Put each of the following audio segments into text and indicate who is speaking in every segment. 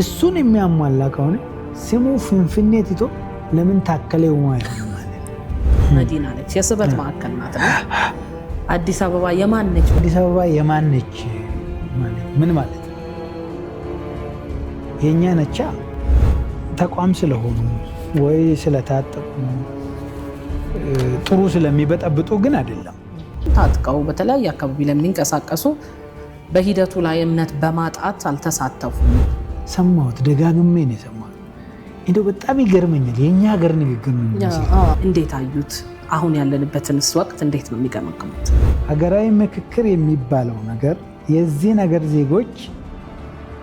Speaker 1: እሱን የሚያሟላ ከሆነ ስሙ ፍንፍኔ ትቶ ለምን ታከለ ውማ ይሆናል?
Speaker 2: መዲና ነች፣ የስበት ማዕከል ናት። አዲስ አበባ የማን ነች?
Speaker 1: አዲስ አበባ የማን ነች ማለት ምን ማለት ነው? የኛ ነቻ ተቋም ስለሆኑ ወይ ስለታጠቁ ጥሩ ስለሚበጠብጡ ግን አይደለም።
Speaker 2: ታጥቀው በተለያየ አካባቢ ለሚንቀሳቀሱ በሂደቱ ላይ እምነት በማጣት አልተሳተፉም።
Speaker 1: ሰማሁት፣ ደጋግሜ ነው የሰማሁት። እንደው በጣም ይገርመኛል። የኛ ሀገር ንግግር ነው።
Speaker 2: እንዴት አዩት? አሁን ያለንበትንስ ወቅት እንዴት ነው የሚገመግሙት?
Speaker 1: ሀገራዊ ምክክር የሚባለው ነገር የዚህ ነገር ዜጎች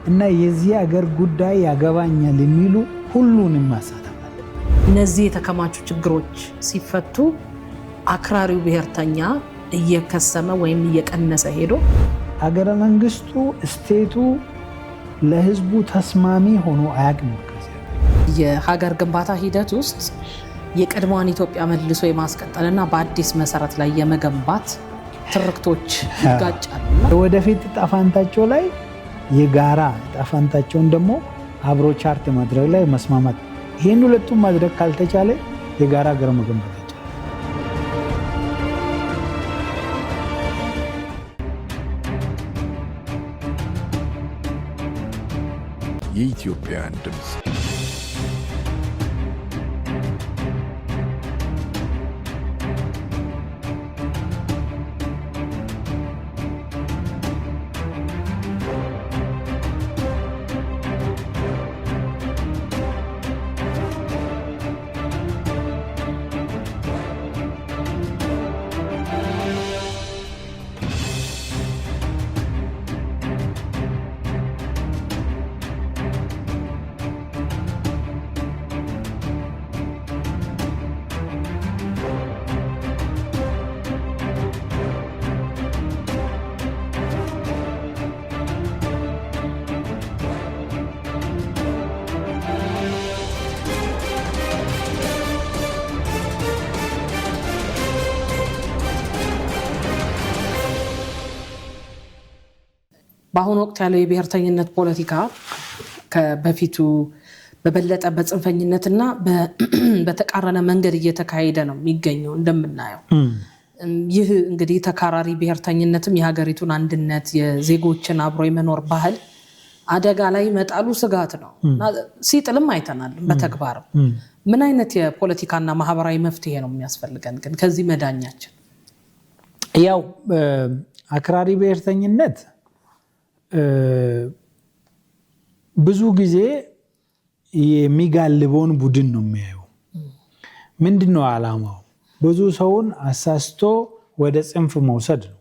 Speaker 1: እና የዚህ ሀገር ጉዳይ ያገባኛል የሚሉ ሁሉንም ማሳተፍ አለ።
Speaker 2: እነዚህ የተከማቹ ችግሮች ሲፈቱ አክራሪው ብሔርተኛ እየከሰመ ወይም እየቀነሰ ሄዶ
Speaker 1: ሀገረ መንግስቱ ስቴቱ ለህዝቡ ተስማሚ ሆኖ አያውቅም።
Speaker 2: የሀገር ግንባታ ሂደት ውስጥ የቀድሞዋን ኢትዮጵያ መልሶ የማስቀጠልና በአዲስ መሰረት ላይ የመገንባት ትርክቶች ይጋጫሉ።
Speaker 1: ወደፊት ጣፋንታቸው ላይ የጋራ ጣፋንታቸውን ደግሞ አብሮ ቻርት ማድረግ ላይ መስማማት፣ ይህን ሁለቱም ማድረግ ካልተቻለ የጋራ ሀገር መገንባት ይቻላል።
Speaker 3: የኢትዮጵያን ድምፅ
Speaker 2: በአሁኑ ወቅት ያለው የብሔርተኝነት ፖለቲካ በፊቱ በበለጠ በጽንፈኝነትና በተቃረነ መንገድ እየተካሄደ ነው የሚገኘው እንደምናየው። ይህ እንግዲህ ተካራሪ ብሔርተኝነትም የሀገሪቱን አንድነት የዜጎችን አብሮ የመኖር ባህል አደጋ ላይ መጣሉ ስጋት ነው። ሲጥልም አይተናል በተግባርም። ምን አይነት የፖለቲካና ማህበራዊ መፍትሄ ነው የሚያስፈልገን ግን ከዚህ መዳኛችን?
Speaker 1: ያው አክራሪ ብሔርተኝነት ብዙ ጊዜ የሚጋልበውን ቡድን ነው የሚያየው። ምንድነው ዓላማው? ብዙ ሰውን አሳስቶ ወደ ጽንፍ መውሰድ ነው።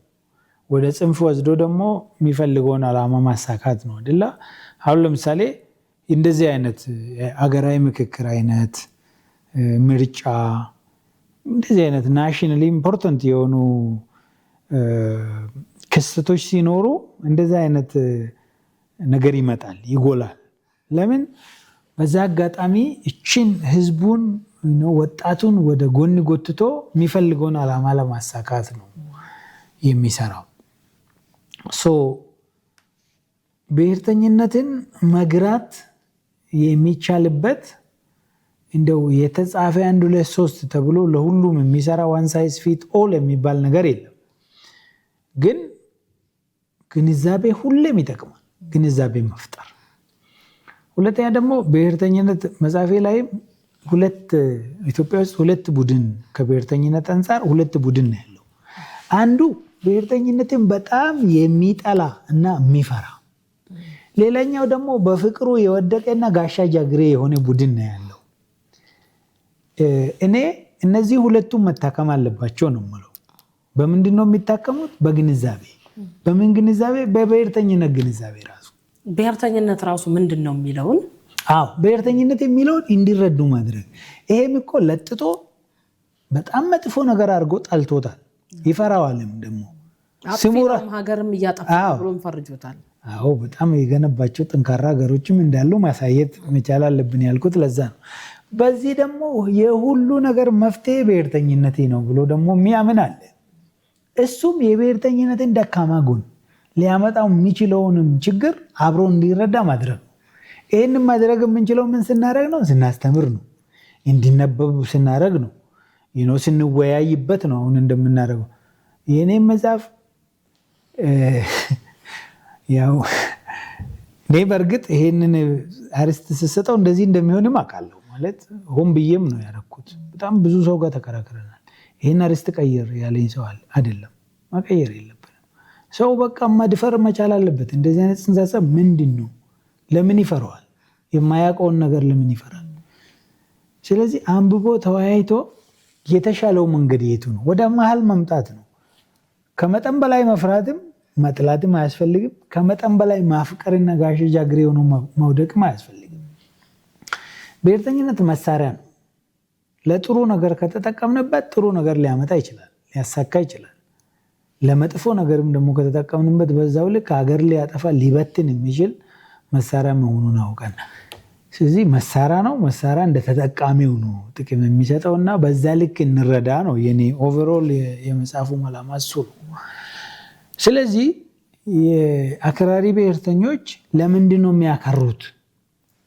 Speaker 1: ወደ ጽንፍ ወስዶ ደግሞ የሚፈልገውን ዓላማ ማሳካት ነው አይደል? አሁን ለምሳሌ እንደዚህ አይነት አገራዊ ምክክር አይነት ምርጫ፣ እንደዚህ አይነት ናሽናሊ ኢምፖርታንት የሆኑ ክስተቶች ሲኖሩ እንደዚህ አይነት ነገር ይመጣል፣ ይጎላል። ለምን? በዛ አጋጣሚ እችን ህዝቡን ወጣቱን ወደ ጎን ጎትቶ የሚፈልገውን ዓላማ ለማሳካት ነው የሚሰራው። ብሔርተኝነትን መግራት የሚቻልበት እንደው የተጻፈ 1 2 3 ተብሎ ለሁሉም የሚሰራ ዋን ሳይዝ ፊት ኦል የሚባል ነገር የለም። ግን ግንዛቤ ሁሌም ይጠቅማል፣ ግንዛቤ መፍጠር። ሁለተኛ ደግሞ ብሔርተኝነት መጻፌ ላይም ኢትዮጵያ ውስጥ 2 ቡድን ከብሔርተኝነት አንጻር 2 ቡድን ነው ያለው። አንዱ ብሔርተኝነትን በጣም የሚጠላ እና የሚፈራ፣ ሌላኛው ደግሞ በፍቅሩ የወደቀና ጋሻ ጃግሬ የሆነ ቡድን ነው ያለው። እኔ እነዚህ ሁለቱም መታከም አለባቸው ነው የምለው። በምንድን ነው የሚታከሙት? በግንዛቤ። በምን ግንዛቤ? በብሔርተኝነት ግንዛቤ ራሱ።
Speaker 2: ብሔርተኝነት ራሱ ምንድን ነው የሚለውን
Speaker 1: ብሔርተኝነት የሚለውን እንዲረዱ ማድረግ። ይሄም እኮ ለጥጦ በጣም መጥፎ ነገር አድርጎ ጠልቶታል፣ ይፈራዋልም ደግሞ
Speaker 2: ሀገርም እያጠፋ ብሎ ፈርጆታል።
Speaker 1: በጣም የገነባቸው ጠንካራ ሀገሮችም እንዳሉ ማሳየት መቻል አለብን ያልኩት ለዛ ነው። በዚህ ደግሞ የሁሉ ነገር መፍትሄ ብሔርተኝነቴ ነው ብሎ ደግሞ የሚያምን አለ። እሱም የብሔርተኝነትን ደካማ ጎን ሊያመጣው የሚችለውንም ችግር አብሮ እንዲረዳ ማድረግ ነው። ይህንን ማድረግ የምንችለው ምን ስናደርግ ነው? ስናስተምር ነው፣ እንዲነበቡ ስናደርግ ነው፣ ስንወያይበት ነው። አሁን እንደምናደርገው የእኔም መጽሐፍ ያው እኔ በእርግጥ ይሄንን አርስት ስሰጠው እንደዚህ እንደሚሆንም አውቃለሁ። ማለት ሆን ብዬም ነው ያደረኩት። በጣም ብዙ ሰው ጋር ተከራክረናል። ይሄን አርስት ቀይር ያለኝ ሰው አይደለም። መቀየር የለብንም። ሰው በቃ መድፈር መቻል አለበት። እንደዚህ አይነት ጽንሰ ሀሳብ ምንድን ነው? ለምን ይፈራዋል? የማያውቀውን ነገር ለምን ይፈራል? ስለዚህ አንብቦ ተወያይቶ የተሻለው መንገድ የቱ ነው? ወደ መሀል መምጣት ነው። ከመጠን በላይ መፍራትም መጥላትም አያስፈልግም። ከመጠን በላይ ማፍቀርና ጋሽ ጃግሬ ሆኖ መውደቅም አያስፈልግም። ብሔርተኝነት መሳሪያ ነው። ለጥሩ ነገር ከተጠቀምንበት ጥሩ ነገር ሊያመጣ ይችላል፣ ሊያሳካ ይችላል። ለመጥፎ ነገርም ደግሞ ከተጠቀምንበት በዛው ልክ ሀገር ሊያጠፋ ሊበትን የሚችል መሳሪያ መሆኑን አውቀን፣ ስለዚህ መሳሪያ ነው። መሳሪያ እንደ ተጠቃሚው ነው ጥቅም የሚሰጠው እና በዛ ልክ እንረዳ ነው የኔ ኦቨርኦል የመጽሐፉ ዓላማ እሱ ነው። ስለዚህ የአክራሪ ብሔርተኞች ለምንድን ነው የሚያከሩት?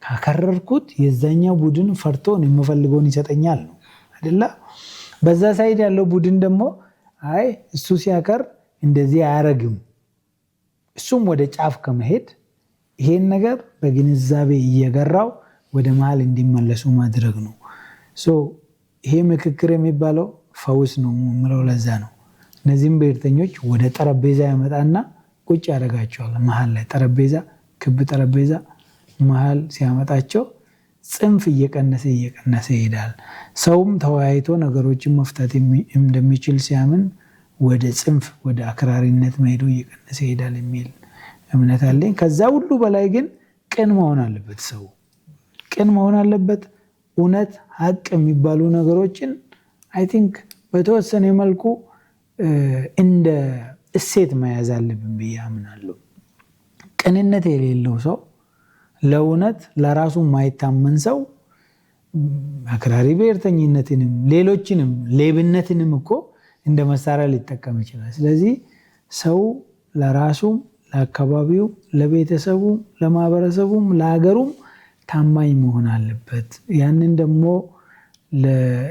Speaker 1: ካከረርኩት የዛኛው ቡድን ፈርቶን የምፈልገውን ይሰጠኛል ነው አይደለ? በዛ ሳይድ ያለው ቡድን ደግሞ አይ እሱ ሲያከር እንደዚህ አያረግም፣ እሱም ወደ ጫፍ ከመሄድ ይሄን ነገር በግንዛቤ እየገራው ወደ መሀል እንዲመለሱ ማድረግ ነው። ይሄ ምክክር የሚባለው ፈውስ ነው የምለው ለዛ ነው። እነዚህም ብሔርተኞች ወደ ጠረጴዛ ያመጣና ቁጭ ያደርጋቸዋል። መሀል ላይ ጠረጴዛ፣ ክብ ጠረጴዛ መሀል ሲያመጣቸው ጽንፍ እየቀነሰ ይሄዳል። ሰውም ተወያይቶ ነገሮችን መፍታት እንደሚችል ሲያምን ወደ ጽንፍ ወደ አክራሪነት መሄዱ እየቀነሰ ይሄዳል የሚል እምነት አለኝ። ከዛ ሁሉ በላይ ግን ቅን መሆን አለበት። ሰው ቅን መሆን አለበት። እውነት፣ ሀቅ የሚባሉ ነገሮችን አይ ቲንክ በተወሰነ መልኩ እንደ እሴት መያዝ አለብን ብዬ አምናለሁ። ቅንነት የሌለው ሰው፣ ለእውነት ለራሱ የማይታመን ሰው አክራሪ ብሔርተኝነትንም ሌሎችንም ሌብነትንም እኮ እንደ መሳሪያ ሊጠቀም ይችላል። ስለዚህ ሰው ለራሱም ለአካባቢው፣ ለቤተሰቡ፣ ለማህበረሰቡም፣ ለሀገሩም ታማኝ መሆን አለበት። ያንን ደግሞ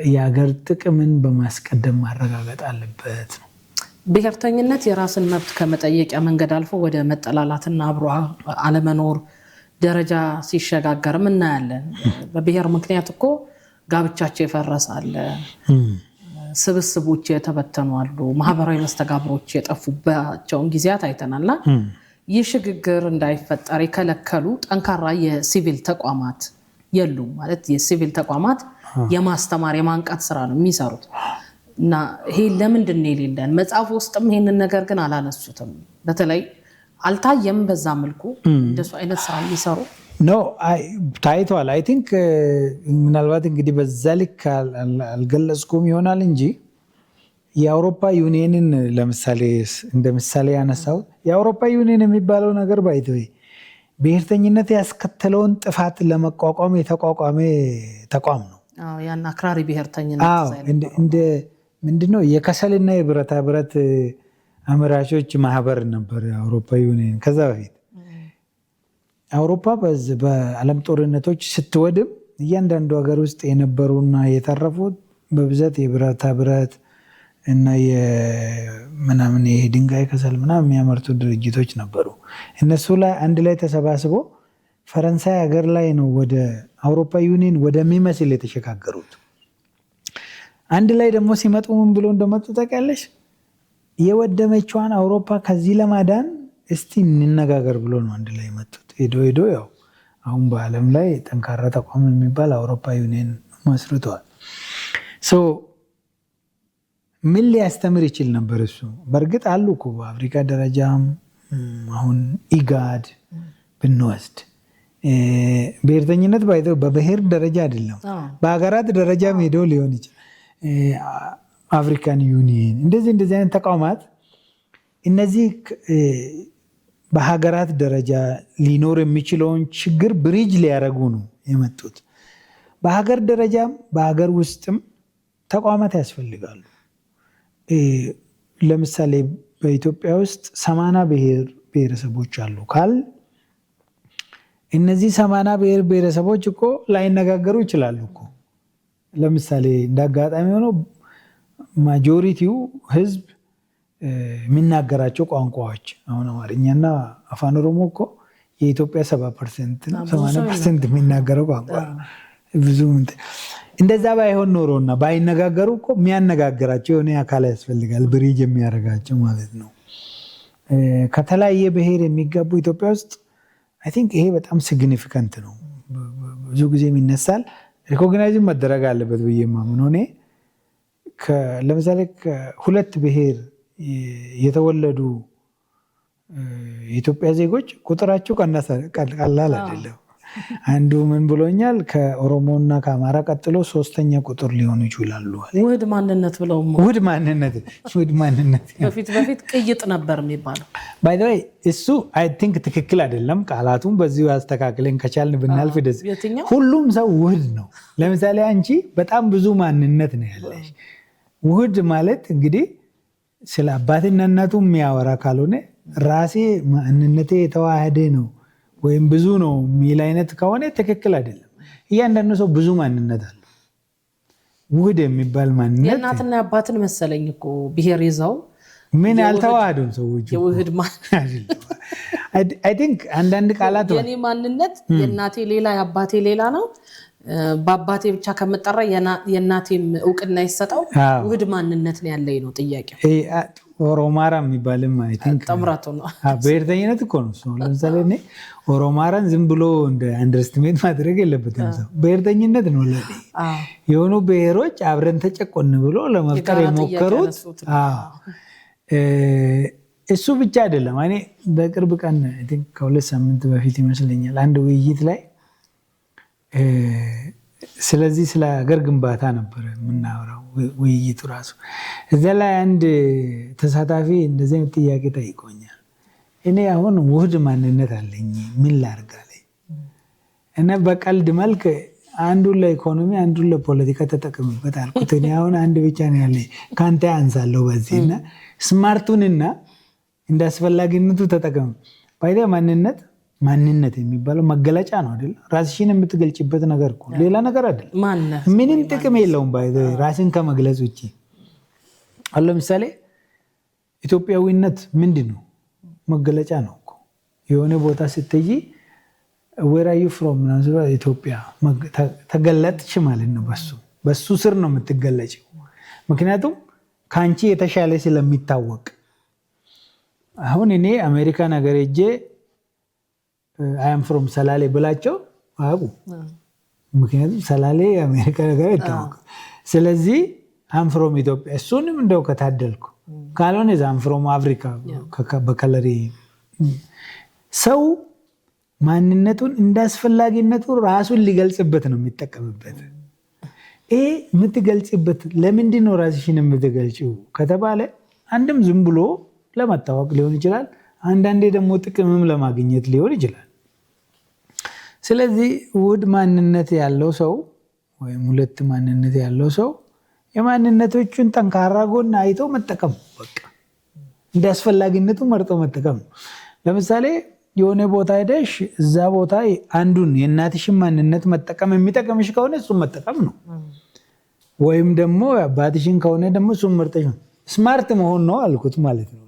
Speaker 1: የሀገር ጥቅምን በማስቀደም ማረጋገጥ አለበት ነው።
Speaker 2: ብሔርተኝነት የራስን መብት ከመጠየቂያ መንገድ አልፎ ወደ መጠላላትና አብሮ አለመኖር ደረጃ ሲሸጋገርም እናያለን። በብሔር ምክንያት እኮ ጋብቻቸው ይፈረሳል፣ ስብስቦች የተበተኑ አሉ፣ ማህበራዊ መስተጋብሮች የጠፉባቸውን ጊዜያት አይተናልና ይህ ሽግግር እንዳይፈጠር የከለከሉ ጠንካራ የሲቪል ተቋማት የሉም። ማለት የሲቪል ተቋማት የማስተማር የማንቃት ስራ ነው የሚሰሩት እና ይሄ ለምንድን ነው የሌለን? መጽሐፍ ውስጥም ይሄንን ነገር ግን አላነሱትም። በተለይ አልታየም። በዛ መልኩ እንደሱ አይነት ስራ የሚሰሩ
Speaker 1: ታይቷል። አይ ቲንክ ምናልባት እንግዲህ በዛ ልክ አልገለጽኩም ይሆናል እንጂ የአውሮፓ ዩኒየንን ለምሳሌ እንደ ምሳሌ ያነሳው የአውሮፓ ዩኒየን የሚባለው ነገር ባይተወይ ብሔርተኝነት ያስከተለውን ጥፋት ለመቋቋም የተቋቋመ ተቋም ነው።
Speaker 2: ያን አክራሪ ብሔርተኝነት
Speaker 1: ምንድነው የከሰልና የብረታ ብረት አምራቾች ማህበር ነበር የአውሮፓ ዩኒየን። ከዛ በፊት አውሮፓ በዓለም ጦርነቶች ስትወድም እያንዳንዱ ሀገር ውስጥ የነበሩና የተረፉት በብዛት የብረታ ብረት እና የምናምን ይሄ ድንጋይ ከሰል ምናምን የሚያመርቱ ድርጅቶች ነበሩ። እነሱ ላይ አንድ ላይ ተሰባስቦ ፈረንሳይ ሀገር ላይ ነው ወደ አውሮፓ ዩኒየን ወደሚመስል የተሸጋገሩት። አንድ ላይ ደግሞ ሲመጡ ምን ብሎ እንደመጡ ታውቂያለሽ? የወደመችዋን አውሮፓ ከዚህ ለማዳን እስቲ እንነጋገር ብሎ ነው አንድ ላይ የመጡት። ሄዶ ያው አሁን በዓለም ላይ ጠንካራ ተቋም የሚባል አውሮፓ ዩኒየን መስርተዋል። ምን ሊያስተምር ይችል ነበር እሱ? በእርግጥ አሉ እኮ በአፍሪካ ደረጃም አሁን ኢጋድ ብንወስድ ብሔርተኝነት ባይተው በብሔር ደረጃ አይደለም በሀገራት ደረጃ ሄደው ሊሆን ይችላል። አፍሪካን ዩኒየን እንደዚህ አይነት ተቋማት እነዚህ በሀገራት ደረጃ ሊኖር የሚችለውን ችግር ብሪጅ ሊያደርጉ ነው የመጡት። በሀገር ደረጃም በሀገር ውስጥም ተቋማት ያስፈልጋሉ። ለምሳሌ በኢትዮጵያ ውስጥ 80 ብሔረሰቦች አሉ ካል እነዚህ 80 ብሔር ብሔረሰቦች እኮ ላይነጋገሩ ይችላሉ እኮ። ለምሳሌ እንዳጋጣሚ ሆኖ ማጆሪቲው ህዝብ የሚናገራቸው ቋንቋዎች አሁን አማርኛና አፋን ኦሮሞ እኮ የኢትዮጵያ 70% ነው፣ 80% የሚናገረው ቋንቋ ብዙ እንደዛ ባይሆን ኖሮና ባይነጋገሩ እኮ የሚያነጋግራቸው የሆነ አካል ያስፈልጋል፣ ብሪጅ የሚያደርጋቸው ማለት ነው። ከተለያየ ብሔር የሚገቡ ኢትዮጵያ ውስጥ አይ ቲንክ ይሄ በጣም ሲግኒፊካንት ነው። ብዙ ጊዜ ይነሳል፣ ሪኮግናይዝ መደረግ አለበት ብዬ የማምነው እኔ። ለምሳሌ ከሁለት ብሔር የተወለዱ የኢትዮጵያ ዜጎች ቁጥራቸው ቀላል አይደለም። አንዱ ምን ብሎኛል? ከኦሮሞና ከአማራ ቀጥሎ 3ኛ ቁጥር ሊሆኑ ይችላሉ።
Speaker 2: ውህድ ማንነት ብለው
Speaker 1: ውህድ ማንነት
Speaker 2: በፊት ቅይጥ ነበር የሚባለው።
Speaker 1: ባይ ዘ ወይ እሱ አይ ቲንክ ትክክል አይደለም። ቃላቱን በዚሁ አስተካክለን ከቻልን ብናልፍ ደስ። ሁሉም ሰው ውህድ ነው። ለምሳሌ አንቺ በጣም ብዙ ማንነት ነው ያለሽ። ውህድ ማለት እንግዲህ ስለ አባትና እናቱ የሚያወራ ካልሆነ ራሴ ማንነቴ የተዋህደ ነው ወይም ብዙ ነው የሚል አይነት ከሆነ ትክክል አይደለም። እያንዳንዱ ሰው ብዙ ማንነት አለ። ውህድ የሚባል ማንነት
Speaker 2: የእናትና የአባትን መሰለኝ እኮ ብሔር ይዘው
Speaker 1: ምን ያልተዋሃዱም ሰዎች
Speaker 2: የውህድ
Speaker 1: አይ ቲንክ አንዳንድ ቃላት
Speaker 2: የኔ ማንነት የእናቴ ሌላ የአባቴ ሌላ ነው፣ በአባቴ ብቻ ከመጠራ የእናቴም እውቅና ይሰጠው ውህድ ማንነት ነው ያለኝ ነው ጥያቄው።
Speaker 1: ኦሮማራ የሚባልም አይ ቲንክ
Speaker 2: ጥምራቱ ነው።
Speaker 1: ብሔርተኝነት እኮ ነው። ለምሳሌ እኔ ኦሮማራን ዝም ብሎ እንደ አንደርስቲሜት ማድረግ የለበትም ሰው። ብሔርተኝነት ነው ለኔ። የሆኑ ብሔሮች አብረን ተጨቆን ብሎ ለመፍጠር የሞከሩት እሱ ብቻ አይደለም። እኔ በቅርብ ቀን አይ ቲንክ ከ2 ሳምንት በፊት ይመስለኛል አንድ ውይይት ላይ ስለዚህ ስለ ሀገር ግንባታ ነበር የምናወራው ውይይቱ ራሱ። እዛ ላይ አንድ ተሳታፊ እንደዚህ አይነት ጥያቄ ጠይቆኛል። እኔ አሁን ውህድ ማንነት አለኝ ምን ላድርግ አለኝ እና በቀልድ መልክ አንዱን ለኢኮኖሚ አንዱን ለፖለቲካ ተጠቅምበት አልኩት። እኔ አሁን አንድ ብቻ ነው ያለኝ ከአንተ አንሳለሁ በዚህ እና ስማርቱንና እንደ አስፈላጊነቱ ተጠቅም። ባይደ ማንነት የሚባለው መገለጫ ነው አይደል? ራስሽን የምትገልጭበት ነገር እኮ ሌላ ነገር አይደል? ምንም ጥቅም የለውም ባይደ ራስን ከመግለጽ ውጪ። አሁን ለምሳሌ ኢትዮጵያዊነት ምንድነው? መገለጫ ነው እኮ። የሆነ ቦታ ስትይ where are you from ኢትዮጵያ ተገለጥሽ ማለት ነው። በሱ ስር ነው የምትገለጭው። ምክንያቱም ካንቺ የተሻለ ስለሚታወቅ። አሁን እኔ አሜሪካ ነገር ሄጄ I am from ሰላሌ ብላቸው አቁ። ምክንያቱም ሰላሌ አሜሪካ ነገር ይታወቅ። ስለዚህ I am from ኢትዮጵያ እሱንም እንደው ከታደልኩ ካልሆነ I am from አፍሪካ በከለሪ ሰው ማንነቱን እንዳስፈላጊነቱ ራሱን ሊገልጽበት ነው የሚጠቀምበት። ይሄ የምትገልጽበት ለምንድን ነው ራስሽን የምትገልጪው ከተባለ አንድም ዝም ብሎ ለመታወቅ ሊሆን ይችላል፣ አንዳንዴ ደግሞ ጥቅምም ለማግኘት ሊሆን ይችላል። ስለዚህ ውህድ ማንነት ያለው ሰው ወይም ሁለት ማንነት ያለው ሰው የማንነቶቹን ጠንካራ ጎን አይቶ መጠቀም፣ በቃ እንደ አስፈላጊነቱ መርጦ መጠቀም። ለምሳሌ የሆነ ቦታ ሄደሽ እዛ ቦታ አንዱን የእናትሽን ማንነት መጠቀም የሚጠቅምሽ ከሆነ እሱን መጠቀም ነው። ወይም ደግሞ አባትሽን ከሆነ ደግሞ እሱን መርጠሽ ነው። ስማርት መሆን ነው አልኩት ማለት ነው።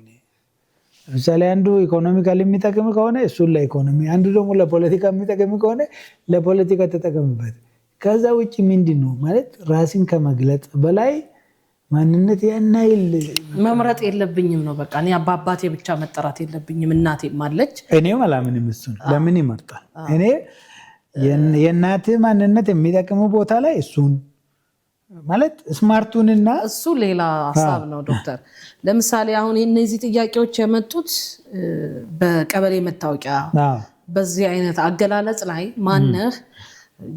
Speaker 1: ለምሳሌ አንዱ ኢኮኖሚካል የሚጠቅም ከሆነ እሱን ለኢኮኖሚ፣ አንዱ ደግሞ ለፖለቲካ የሚጠቅም ከሆነ ለፖለቲካ ተጠቀምበት። ከዛ ውጭ ምንድን ነው ማለት ራስን ከመግለጽ በላይ ማንነት ያናይል
Speaker 2: መምረጥ የለብኝም ነው በቃ። እኔ አባቴ ብቻ መጠራት የለብኝም፣ እናቴም አለች።
Speaker 1: እኔም አላምንም እሱን። ለምን ይመርጣል? እኔ የእናት ማንነት የሚጠቅሙ ቦታ ላይ እሱን ማለት ስማርቱንና
Speaker 2: እሱ ሌላ ሀሳብ ነው ዶክተር። ለምሳሌ አሁን እነዚህ ጥያቄዎች የመጡት በቀበሌ መታወቂያ በዚህ አይነት አገላለጽ ላይ ማነህ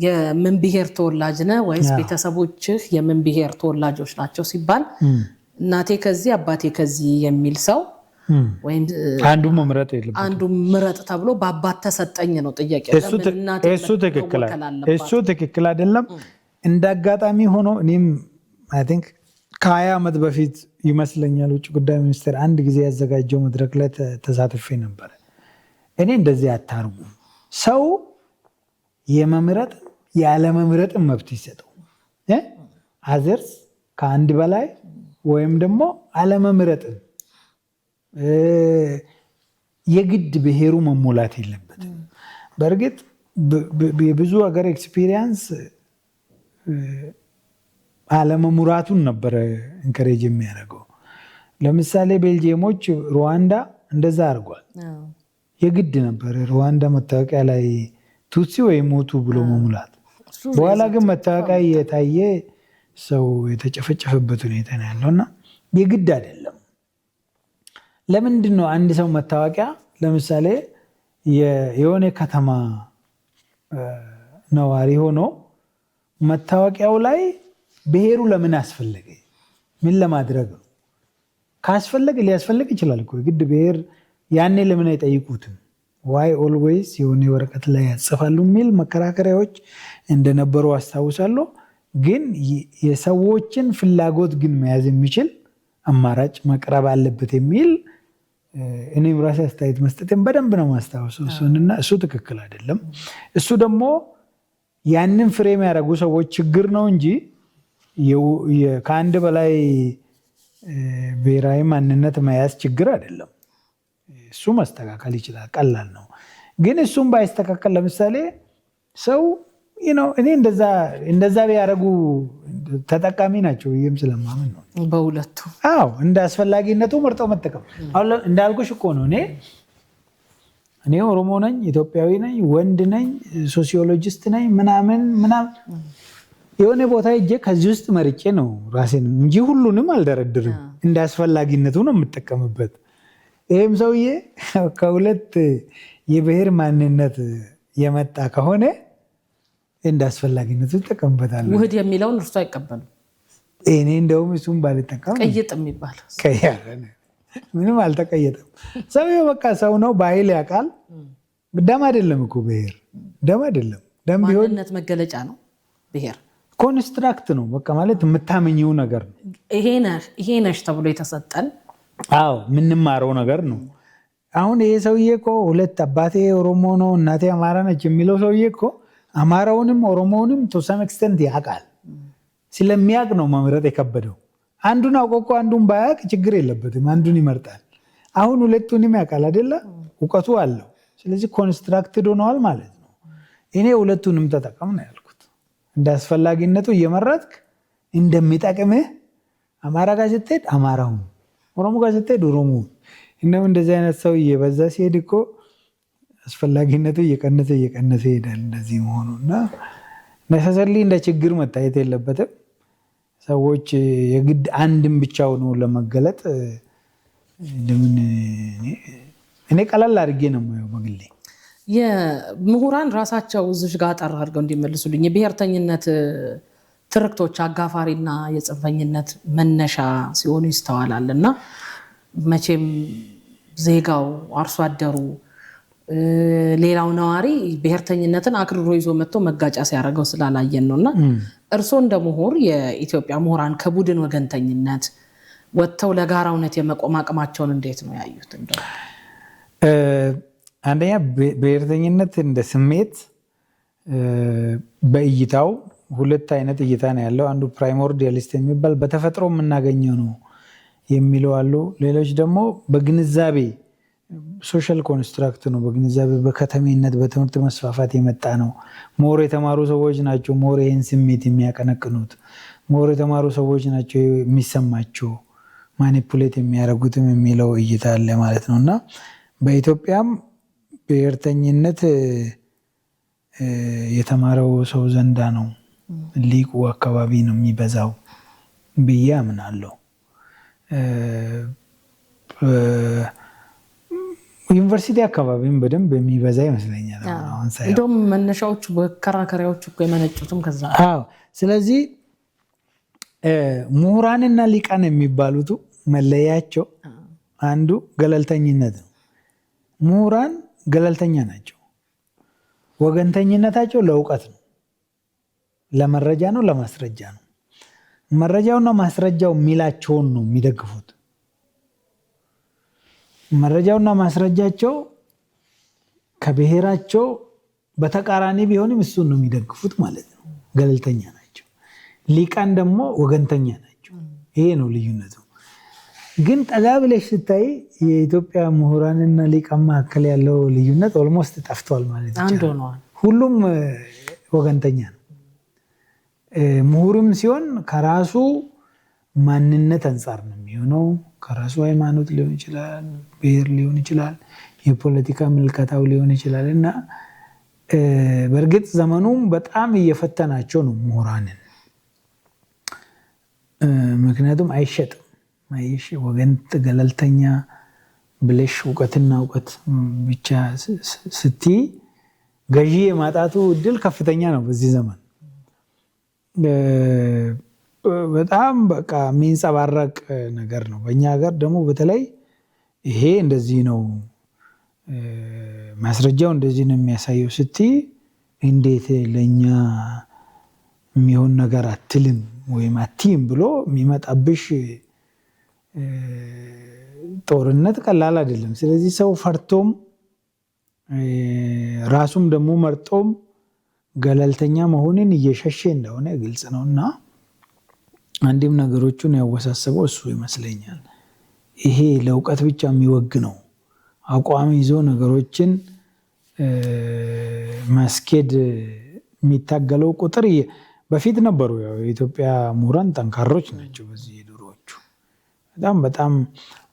Speaker 2: የምን ብሔር ተወላጅ ነህ ወይስ ቤተሰቦችህ የምን ብሔር ተወላጆች ናቸው ሲባል እናቴ ከዚህ አባቴ ከዚህ የሚል ሰው ወይም
Speaker 1: አንዱ መምረጥ የለበትም።
Speaker 2: አንዱ ምረጥ ተብሎ በአባት ተሰጠኝ ነው ጥያቄ።
Speaker 1: እሱ ትክክል አይደለም። እንዳጋጣሚ ሆኖ እኔም አይ ቲንክ ከ20 ዓመት በፊት ይመስለኛል ውጭ ጉዳይ ሚኒስቴር አንድ ጊዜ ያዘጋጀው መድረክ ላይ ተሳትፌ ነበር። እኔ እንደዚህ አታርጉ፣ ሰው የመምረጥ ያለመምረጥ መብት ይሰጠው። አዘርስ ከአንድ በላይ ወይም ደግሞ አለመምረጥን የግድ ብሔሩ መሞላት የለበትም። በእርግጥ የብዙ ሀገር ኤክስፒሪየንስ አለመሙራቱን ነበረ ኢንከሬጅ የሚያደርገው። ለምሳሌ ቤልጅየሞች ሩዋንዳ እንደዛ አድርጓል። የግድ ነበር ሩዋንዳ መታወቂያ ላይ ቱትሲ ወይም ሞቱ ብሎ መሙላት። በኋላ ግን መታወቂያ እየታየ ሰው የተጨፈጨፈበት ሁኔታ ነው ያለውና የግድ አይደለም። ለምንድን ነው አንድ ሰው መታወቂያ ለምሳሌ የሆነ ከተማ ነዋሪ ሆኖ መታወቂያው ላይ ብሔሩ ለምን አስፈለገ? ምን ለማድረግ ነው? ካስፈለገ ሊያስፈልግ ይችላል እኮ የግድ ብሔር ያኔ ለምን አይጠይቁትም? ዋይ ኦልዌይስ የሆነ ወረቀት ላይ ያጽፋሉ የሚል መከራከሪያዎች እንደነበሩ አስታውሳለሁ። ግን የሰዎችን ፍላጎት ግን መያዝ የሚችል አማራጭ መቅረብ አለበት የሚል እኔም ራሴ አስተያየት መስጠትን በደንብ ነው ማስታወሰው። እሱንና እሱ ትክክል አይደለም። እሱ ደግሞ ያንን ፍሬም ያደረጉ ሰዎች ችግር ነው እንጂ ከአንድ በላይ ብሔራዊ ማንነት መያዝ ችግር አይደለም። እሱ መስተካከል ይችላል፣ ቀላል ነው። ግን እሱም ባይስተካከል ለምሳሌ ሰው እኔ እንደዛ ቢያደርጉ ተጠቃሚ ናቸው ይህም ስለማምን ነው።
Speaker 2: በሁለቱ
Speaker 1: እንደ አስፈላጊነቱ መርጠው መጠቀም። አሁን እንዳልኩሽ እኮ ነው እኔ ኦሮሞ ነኝ፣ ኢትዮጵያዊ ነኝ፣ ወንድ ነኝ፣ ሶሲዮሎጂስት ነኝ ምናምን የሆነ ቦታ ሄጄ ከዚህ ውስጥ መርጬ ነው ራሴን እንጂ ሁሉንም አልደረድርም። እንደ አስፈላጊነቱ ነው የምጠቀምበት። ይህም ሰውዬ ከሁለት የብሔር ማንነት የመጣ ከሆነ እንደ አስፈላጊነቱ ይጠቀምበታል።
Speaker 2: ውህድ የሚለውን እርሱ አይቀበሉም።
Speaker 1: እኔ እንደውም እሱም ባልጠቀም
Speaker 2: ቀይጥ የሚባል
Speaker 1: ምንም አልተቀየጠም። ሰውዬው በቃ ሰው ነው፣ ባህል ያውቃል። ደም አይደለም እኮ ብሔር ደም አይደለም። ደም ቢሆን
Speaker 2: ማንነት መገለጫ ነው። ብሔር
Speaker 1: ኮንስትራክት ነው በቃ ማለት የምታመኘው ነገር ነው።
Speaker 2: ይሄ ነሽ ተብሎ የተሰጠን
Speaker 1: የምንማረው ነገር ነው። አሁን ይሄ ሰውዬ እኮ ሁለት አባቴ ኦሮሞ ነው እናቴ አማራ ነች የሚለው ሰውዬ እኮ አማራውንም ኦሮሞውንም ቱ ሰም ኤክስተንት ያውቃል። ስለሚያውቅ ነው መምረጥ የከበደው። አንዱን አውቆ እኮ አንዱን ባያውቅ ችግር የለበትም፣ አንዱን ይመርጣል። አሁን ሁለቱንም ያውቃል አይደለ? እውቀቱ አለው። ስለዚህ ኮንስትራክትድ ሆነዋል ማለት ነው። እኔ ሁለቱንም ተጠቀም ነው ያልኩት። እንደ አስፈላጊነቱ እየመረጥክ እንደሚጠቅምህ አማራ ጋር ስትሄድ አማራውን፣ ኦሮሞ ጋር ስትሄድ ኦሮሞውን። እንደውም እንደዚህ አይነት ሰው እየበዛ ሲሄድ እኮ አስፈላጊነቱ እየቀነሰ ይሄዳል። እንደዚህ መሆኑ እና ነሰሰርሊ እንደ ችግር መታየት የለበትም። ሰዎች የግድ አንድም ብቻ ሆኖ ለመገለጥ እኔ ቀላል አድርጌ ነው የማየው በግሌ።
Speaker 2: የምሁራን ራሳቸው እዚህ ጋር ጠር አድርገው እንዲመልሱልኝ የብሔርተኝነት ትርክቶች አጋፋሪና የጽንፈኝነት መነሻ ሲሆኑ ይስተዋላል እና መቼም ዜጋው አርሶ አደሩ ሌላው ነዋሪ ብሔርተኝነትን አክርሮ ይዞ መጥቶ መጋጫ ሲያደርገው ስላላየን ነው። እና እርስዎ እንደ ምሁር የኢትዮጵያ ምሁራን ከቡድን ወገንተኝነት ወጥተው ለጋራ እውነት የመቆም አቅማቸውን እንዴት ነው ያዩት?
Speaker 1: አንደኛ ብሔርተኝነት እንደ ስሜት በእይታው ሁለት አይነት እይታ ነው ያለው። አንዱ ፕራይሞርዲያሊስት የሚባል በተፈጥሮ የምናገኘው ነው የሚለው አሉ። ሌሎች ደግሞ በግንዛቤ ሶሻል ኮንስትራክት ነው፣ በግንዛቤ በከተሜነት በትምህርት መስፋፋት የመጣ ነው። ሞር የተማሩ ሰዎች ናቸው ሞር ይህን ስሜት የሚያቀነቅኑት። ሞር የተማሩ ሰዎች ናቸው የሚሰማቸው ማኒፑሌት የሚያደርጉትም የሚለው እይታ አለ ማለት ነው። እና በኢትዮጵያም ብሔርተኝነት የተማረው ሰው ዘንዳ ነው፣ ሊቁ አካባቢ ነው የሚበዛው ብዬ አምናለሁ። ዩኒቨርሲቲ አካባቢም በደንብ የሚበዛ ይመስለኛል።
Speaker 2: እንደውም መነሻዎቹ በከራከሪያዎቹ የመነጩትም ከዛ።
Speaker 1: ስለዚህ ምሁራንና ሊቃን የሚባሉት መለያቸው አንዱ ገለልተኝነት ነው። ምሁራን ገለልተኛ ናቸው። ወገንተኝነታቸው ለእውቀት ነው፣ ለመረጃ ነው፣ ለማስረጃ ነው። መረጃውና ማስረጃው የሚላቸውን ነው የሚደግፉት። መረጃውና ማስረጃቸው ከብሔራቸው በተቃራኒ ቢሆንም እሱን ነው የሚደግፉት ማለት ነው። ገለልተኛ ናቸው። ሊቃን ደግሞ ወገንተኛ ናቸው። ይሄ ነው ልዩነቱ። ግን ጠጋ ብለሽ ስታይ የኢትዮጵያ ምሁራንና ሊቃን መካከል ያለው ልዩነት ኦልሞስት ጠፍቷል ማለት ይቻላል። ሁሉም ወገንተኛ ነው። ምሁርም ሲሆን ከራሱ ማንነት አንጻር ነው የሚሆነው። ከራሱ ሃይማኖት ሊሆን ይችላል፣ ብሔር ሊሆን ይችላል፣ የፖለቲካ ምልከታው ሊሆን ይችላል እና በእርግጥ ዘመኑም በጣም እየፈተናቸው ነው ምሁራንን። ምክንያቱም አይሸጥም። ወገንት ገለልተኛ ብለሽ እውቀትና እውቀት ብቻ ስትይ ገዢ የማጣቱ እድል ከፍተኛ ነው በዚህ ዘመን። በጣም በቃ የሚንጸባረቅ ነገር ነው። በእኛ ሀገር ደግሞ በተለይ ይሄ እንደዚህ ነው፣ ማስረጃው እንደዚህ ነው የሚያሳየው ስትይ እንዴት ለእኛ የሚሆን ነገር አትልም ወይም አትይም ብሎ የሚመጣብሽ ጦርነት ቀላል አይደለም። ስለዚህ ሰው ፈርቶም ራሱም ደግሞ መርጦም ገለልተኛ መሆንን እየሸሸ እንደሆነ ግልጽ ነው እና አንድም ነገሮቹን ያወሳሰበው እሱ ይመስለኛል። ይሄ ለእውቀት ብቻ የሚወግ ነው አቋም ይዞ ነገሮችን ማስኬድ የሚታገለው ቁጥር በፊት ነበሩ። የኢትዮጵያ ምሁራን ጠንካሮች ናቸው። በዚህ ድሮዎቹ በጣም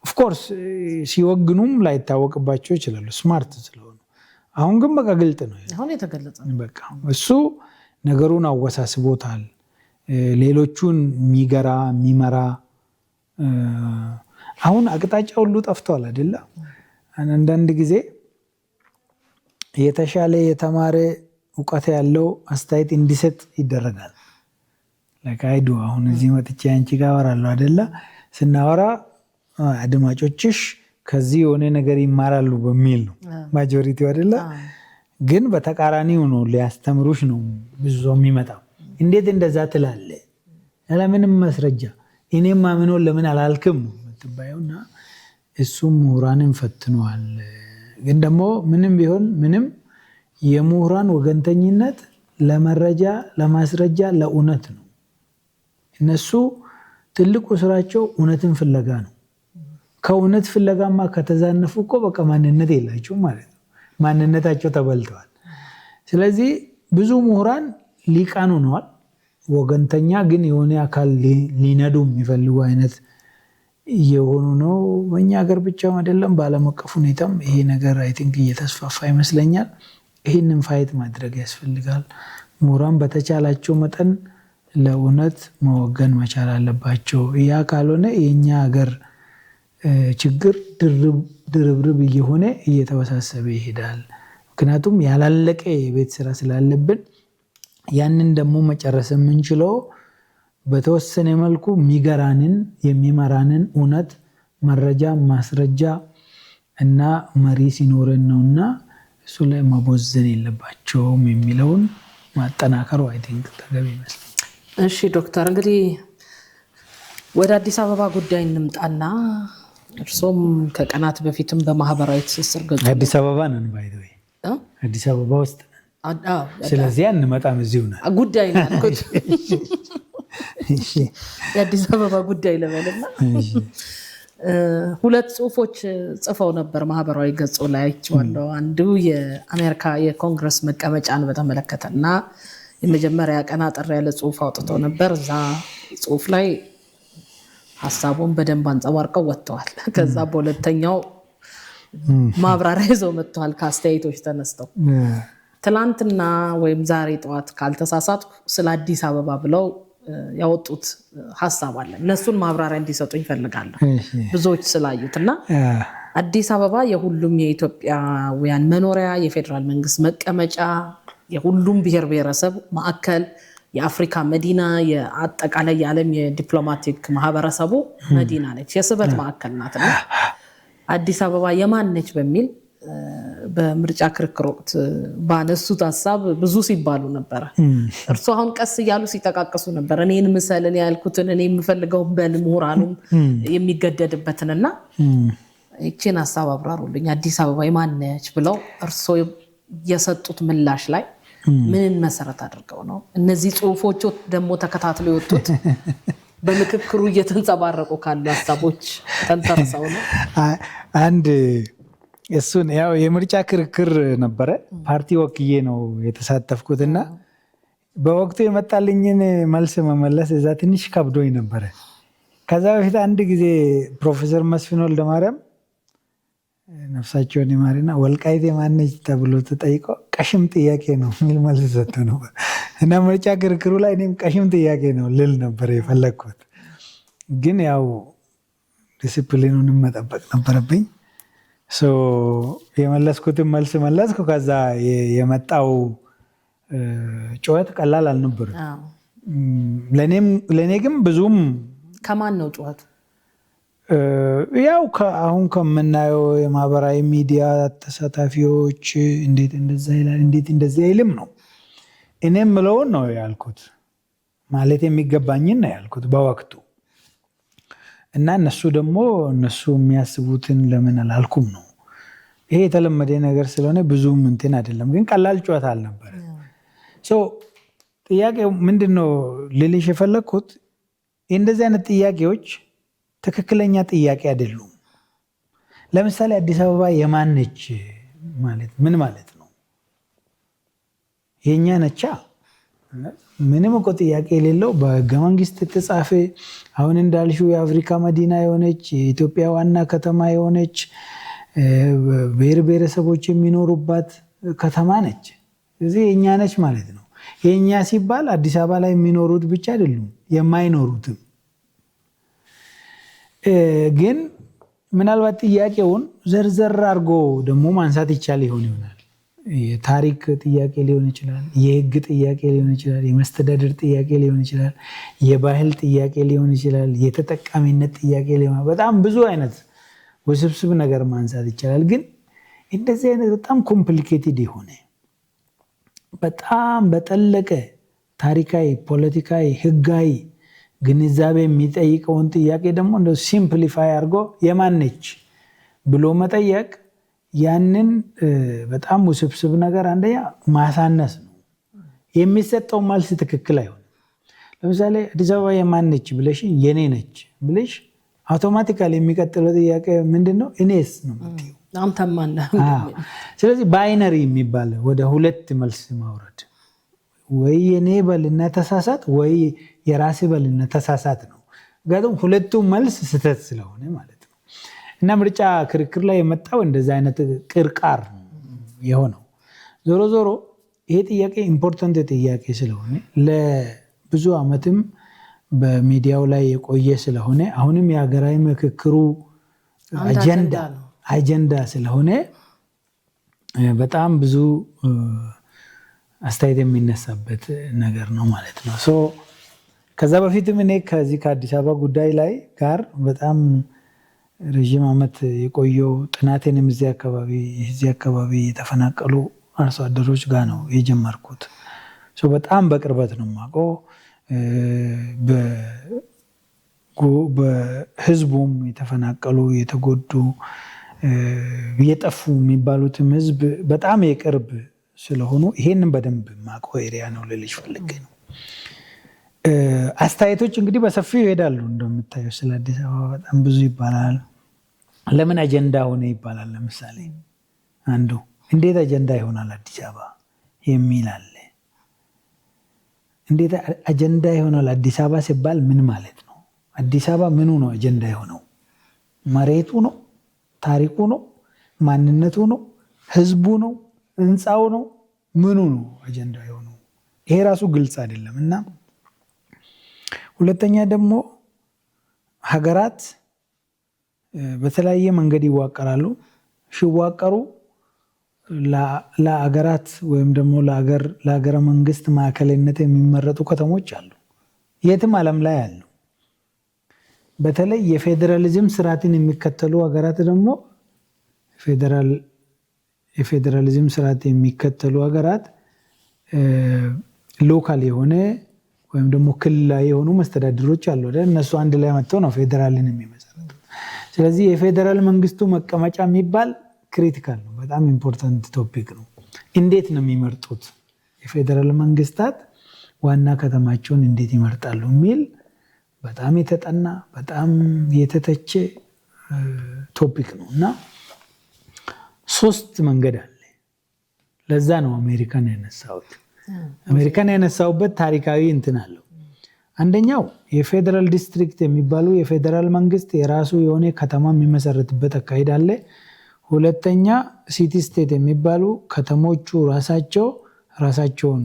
Speaker 1: ኦፍኮርስ ሲወግኑም ላይታወቅባቸው ይችላሉ ስማርት ስለሆኑ። አሁን ግን በቃ ግልጥ ነው።
Speaker 2: አሁን የተገለጸ
Speaker 1: በቃ እሱ ነገሩን አወሳስቦታል። ሌሎቹን የሚገራ የሚመራ አሁን አቅጣጫ ሁሉ ጠፍቷል አይደለ? አንዳንድ ጊዜ የተሻለ የተማረ እውቀት ያለው አስተያየት እንዲሰጥ ይደረጋል። ለካይዱ አሁን እዚህ መጥቼ አንቺ ጋር አወራለሁ አይደለ? ስናወራ አድማጮችሽ ከዚህ የሆነ ነገር ይማራሉ በሚል ነው ማጆሪቲው አይደለ? ግን በተቃራኒው ነው፣ ሊያስተምሩሽ ነው ብዙ ሰው የሚመጣው። እንዴት እንደዛ ትላለ? ለምንም ማስረጃ እኔም ማምኖን ለምን አላልክም ነው የምትባየውና እሱም ምሁራንን ፈትነዋል። ግን ደግሞ ምንም ቢሆን ምንም የምሁራን ወገንተኝነት ለመረጃ ለማስረጃ ለእውነት ነው። እነሱ ትልቁ ስራቸው እውነትን ፍለጋ ነው። ከእውነት ፍለጋማ ከተዛነፉ እኮ በቃ ማንነት የላቸውም ማለት ነው። ማንነታቸው ተበልተዋል። ስለዚህ ብዙ ምሁራን ሊቃን ሆነዋል። ወገንተኛ ግን የሆነ አካል ሊነዱ የሚፈልጉ አይነት እየሆኑ ነው። በእኛ ሀገር ብቻም አይደለም በዓለም አቀፍ ሁኔታም ይሄ ነገር አይ ቲንክ እየተስፋፋ ይመስለኛል። ይህንን ፋይት ማድረግ ያስፈልጋል። ምሁራን በተቻላቸው መጠን ለእውነት መወገን መቻል አለባቸው። ያ ካልሆነ የእኛ ሀገር ችግር ድርብርብ እየሆነ እየተወሳሰበ ይሄዳል። ምክንያቱም ያላለቀ የቤት ስራ ስላለብን ያንን ደግሞ መጨረስ የምንችለው በተወሰነ መልኩ የሚገራንን የሚመራንን እውነት መረጃ ማስረጃ እና መሪ ሲኖረን ነውና እሱ ላይ ማቦዘን የለባቸውም የሚለውን ማጠናከሩ አይ ቲንክ ተገቢ ይመስላል።
Speaker 2: እሺ ዶክተር፣ እንግዲህ ወደ አዲስ አበባ ጉዳይ እንምጣና እርሶም ከቀናት በፊትም በማህበራዊ ትስስር ገጹ
Speaker 1: አዲስ አበባ ነን ባይ ዘ ወይ አዲስ አበባ ውስጥ ነን። ስለዚህ አንመጣም እዚሁ ነን ጉዳይ ነው ያልኩት።
Speaker 2: የአዲስ አበባ ጉዳይ ለበልና ሁለት ጽሁፎች ጽፈው ነበር ማህበራዊ ገጹ ላይ አይቼዋለሁ። አንዱ የአሜሪካ የኮንግረስ መቀመጫን በተመለከተ እና የመጀመሪያ ቀን አጠር ያለ ጽሁፍ አውጥተው ነበር። እዛ ጽሁፍ ላይ ሀሳቡን በደንብ አንጸባርቀው ወጥተዋል። ከዛ በሁለተኛው ማብራሪያ ይዘው መጥተዋል ከአስተያየቶች ተነስተው። ትላንትና ወይም ዛሬ ጠዋት ካልተሳሳትኩ ስለ አዲስ አበባ ብለው ያወጡት ሀሳብ አለ። እነሱን ማብራሪያ እንዲሰጡ ይፈልጋሉ ብዙዎች ስላዩት እና አዲስ አበባ የሁሉም የኢትዮጵያውያን መኖሪያ፣ የፌዴራል መንግስት መቀመጫ፣ የሁሉም ብሔር ብሔረሰብ ማዕከል፣ የአፍሪካ መዲና፣ የአጠቃላይ የዓለም የዲፕሎማቲክ ማህበረሰቡ መዲና ነች፣ የስበት ማዕከል ናትና አዲስ አበባ የማን ነች በሚል በምርጫ ክርክር ወቅት ባነሱት ሀሳብ ብዙ ሲባሉ ነበረ። እርሱ አሁን ቀስ እያሉ ሲጠቃቀሱ ነበር። እኔን ምሰል፣ እኔ ያልኩትን፣ እኔ የምፈልገው በል ምሁራኑም የሚገደድበትንና ይቺን ሀሳብ አብራሩልኝ። አዲስ አበባ የማን ነች ብለው እርሶ የሰጡት ምላሽ ላይ ምንን መሰረት አድርገው ነው እነዚህ ጽሁፎች ደግሞ ተከታትለው የወጡት? በምክክሩ እየተንጸባረቁ ካሉ ሀሳቦች ተንተርሰው ነው?
Speaker 1: አንድ እሱን ያው የምርጫ ክርክር ነበረ። ፓርቲ ወክዬ ነው የተሳተፍኩትና በወቅቱ የመጣልኝን መልስ መመለስ እዛ ትንሽ ከብዶኝ ነበረ። ከዛ በፊት አንድ ጊዜ ፕሮፌሰር መስፍን ወልደማርያም ነፍሳቸውን ይማርና ወልቃይት ማነች ተብሎ ተጠይቆ ቀሽም ጥያቄ ነው የሚል መልስ ሰጥቶ ነበር እና ምርጫ ክርክሩ ላይ እኔም ቀሽም ጥያቄ ነው ልል ነበር የፈለግኩት። ግን ያው ዲሲፕሊኑን መጠበቅ ነበረብኝ። የመለስኩትን መልስ መለስኩ። ከዛ የመጣው ጩኸት ቀላል አልነበረም። ለእኔ ግን ብዙም
Speaker 2: ከማን ነው ጩኸቱ?
Speaker 1: ያው አሁን ከምናየው የማህበራዊ ሚዲያ ተሳታፊዎች እንዴት እንደዛ ይላል እንዴት እንደዛ አይልም ነው። እኔም ምለውን ነው ያልኩት፣ ማለት የሚገባኝን ነው ያልኩት በወቅቱ እና እነሱ ደግሞ እነሱ የሚያስቡትን ለምን አላልኩም ነው። ይሄ የተለመደ ነገር ስለሆነ ብዙም እንትን አይደለም፣ ግን ቀላል ጩኸት አልነበረ። ጥያቄው ምንድነው ልልሽ የፈለግኩት እንደዚህ አይነት ጥያቄዎች ትክክለኛ ጥያቄ አይደሉም። ለምሳሌ አዲስ አበባ የማን ነች ማለት ምን ማለት ነው? የኛ ነቻ። ምንም እኮ ጥያቄ የሌለው በህገ መንግስት የተጻፈ አሁን እንዳልሽው የአፍሪካ መዲና የሆነች የኢትዮጵያ ዋና ከተማ የሆነች ብሔር ብሔረሰቦች የሚኖሩባት ከተማ ነች። ስለዚህ የኛ ነች ማለት ነው። የኛ ሲባል አዲስ አበባ ላይ የሚኖሩት ብቻ አይደሉም የማይኖሩትም። ግን ምናልባት ጥያቄውን ዘርዘር አድርጎ ደግሞ ማንሳት ይቻል ይሆናል። የታሪክ ጥያቄ ሊሆን ይችላል፣ የህግ ጥያቄ ሊሆን ይችላል፣ የመስተዳደር ጥያቄ ሊሆን ይችላል፣ የባህል ጥያቄ ሊሆን ይችላል፣ የተጠቃሚነት ጥያቄ ሊሆን በጣም ብዙ አይነት ውስብስብ ነገር ማንሳት ይቻላል። ግን እንደዚህ አይነት በጣም ኮምፕሊኬትድ የሆነ በጣም በጠለቀ ታሪካዊ፣ ፖለቲካዊ፣ ህጋዊ ግንዛቤ የሚጠይቀውን ጥያቄ ደግሞ እንደው ሲምፕሊፋይ አድርጎ የማነች ብሎ መጠየቅ ያንን በጣም ውስብስብ ነገር አንደኛ ማሳነስ ነው። የሚሰጠው መልስ ትክክል አይሆንም። ለምሳሌ አዲስ አበባ የማነች ብለሽ የኔ ነች ብለሽ አውቶማቲካሊ የሚቀጥለው ጥያቄ ምንድነው? እኔስ ነው የምትይው።
Speaker 2: አንተም ማን ነህ?
Speaker 1: ስለዚህ ባይነሪ የሚባል ወደ ሁለት መልስ ማውረድ፣ ወይ የኔ በልና ተሳሳት ወይ የራሴ በልና ተሳሳት ነው። ምክንያቱም ሁለቱም መልስ ስህተት ስለሆነ ማለት ነው። እና ምርጫ ክርክር ላይ የመጣው እንደዚህ አይነት ቅርቃር የሆነው ዞሮ ዞሮ ይሄ ጥያቄ ኢምፖርታንት ጥያቄ ስለሆነ ለብዙ ዓመትም በሚዲያው ላይ የቆየ ስለሆነ አሁንም የሀገራዊ ምክክሩ አጀንዳ ስለሆነ በጣም ብዙ አስተያየት የሚነሳበት ነገር ነው ማለት ነው። ከዛ በፊትም እኔ ከዚህ ከአዲስ አበባ ጉዳይ ላይ ጋር በጣም ረዥም ዓመት የቆየው ጥናቴንም እዚህ አካባቢ የተፈናቀሉ አርሶ አደሮች ጋር ነው የጀመርኩት። በጣም በቅርበት ነው የማውቀው። በህዝቡም የተፈናቀሉ የተጎዱ የጠፉ የሚባሉትም ህዝብ በጣም የቅርብ ስለሆኑ ይሄንን በደንብ የማውቀው ኤሪያ ነው ልልሽ ፈልጌ ነው። አስተያየቶች እንግዲህ በሰፊው ይሄዳሉ። እንደምታየው ስለ አዲስ አበባ በጣም ብዙ ይባላል። ለምን አጀንዳ ሆነ ይባላል። ለምሳሌ አንዱ እንዴት አጀንዳ ይሆናል አዲስ አበባ የሚል አለ። እንዴት አጀንዳ ይሆናል አዲስ አበባ ሲባል ምን ማለት ነው? አዲስ አበባ ምኑ ነው አጀንዳ የሆነው? መሬቱ ነው? ታሪኩ ነው? ማንነቱ ነው? ህዝቡ ነው? ህንፃው ነው? ምኑ ነው አጀንዳ የሆነው? ይሄ ራሱ ግልጽ አይደለም። እና ሁለተኛ ደግሞ ሀገራት በተለያየ መንገድ ይዋቀራሉ። ሲዋቀሩ ለሀገራት ወይም ደግሞ ለሀገረ መንግስት ማዕከልነት የሚመረጡ ከተሞች አሉ። የትም ዓለም ላይ አሉ። በተለይ የፌዴራሊዝም ስርዓትን የሚከተሉ ሀገራት ደግሞ የፌዴራሊዝም ስርዓት የሚከተሉ ሀገራት ሎካል የሆነ ወይም ደግሞ ክልላዊ የሆኑ መስተዳድሮች አሉ አይደል? እነሱ አንድ ላይ መጥተው ነው ፌዴራልን የሚመሰረቱት። ስለዚህ የፌዴራል መንግስቱ መቀመጫ የሚባል ክሪቲካል ነው፣ በጣም ኢምፖርታንት ቶፒክ ነው። እንዴት ነው የሚመርጡት? የፌዴራል መንግስታት ዋና ከተማቸውን እንዴት ይመርጣሉ የሚል በጣም የተጠና በጣም የተተቸ ቶፒክ ነው እና 3 መንገድ አለ። ለዛ ነው አሜሪካን ያነሳሁት። አሜሪካን ያነሳሁበት ታሪካዊ እንትን አለው። አንደኛው የፌዴራል ዲስትሪክት የሚባሉ የፌዴራል መንግስት የራሱ የሆነ ከተማ የሚመሰረትበት አካሄድ አለ። ሁለተኛ ሲቲ ስቴት የሚባሉ ከተሞቹ ራሳቸውን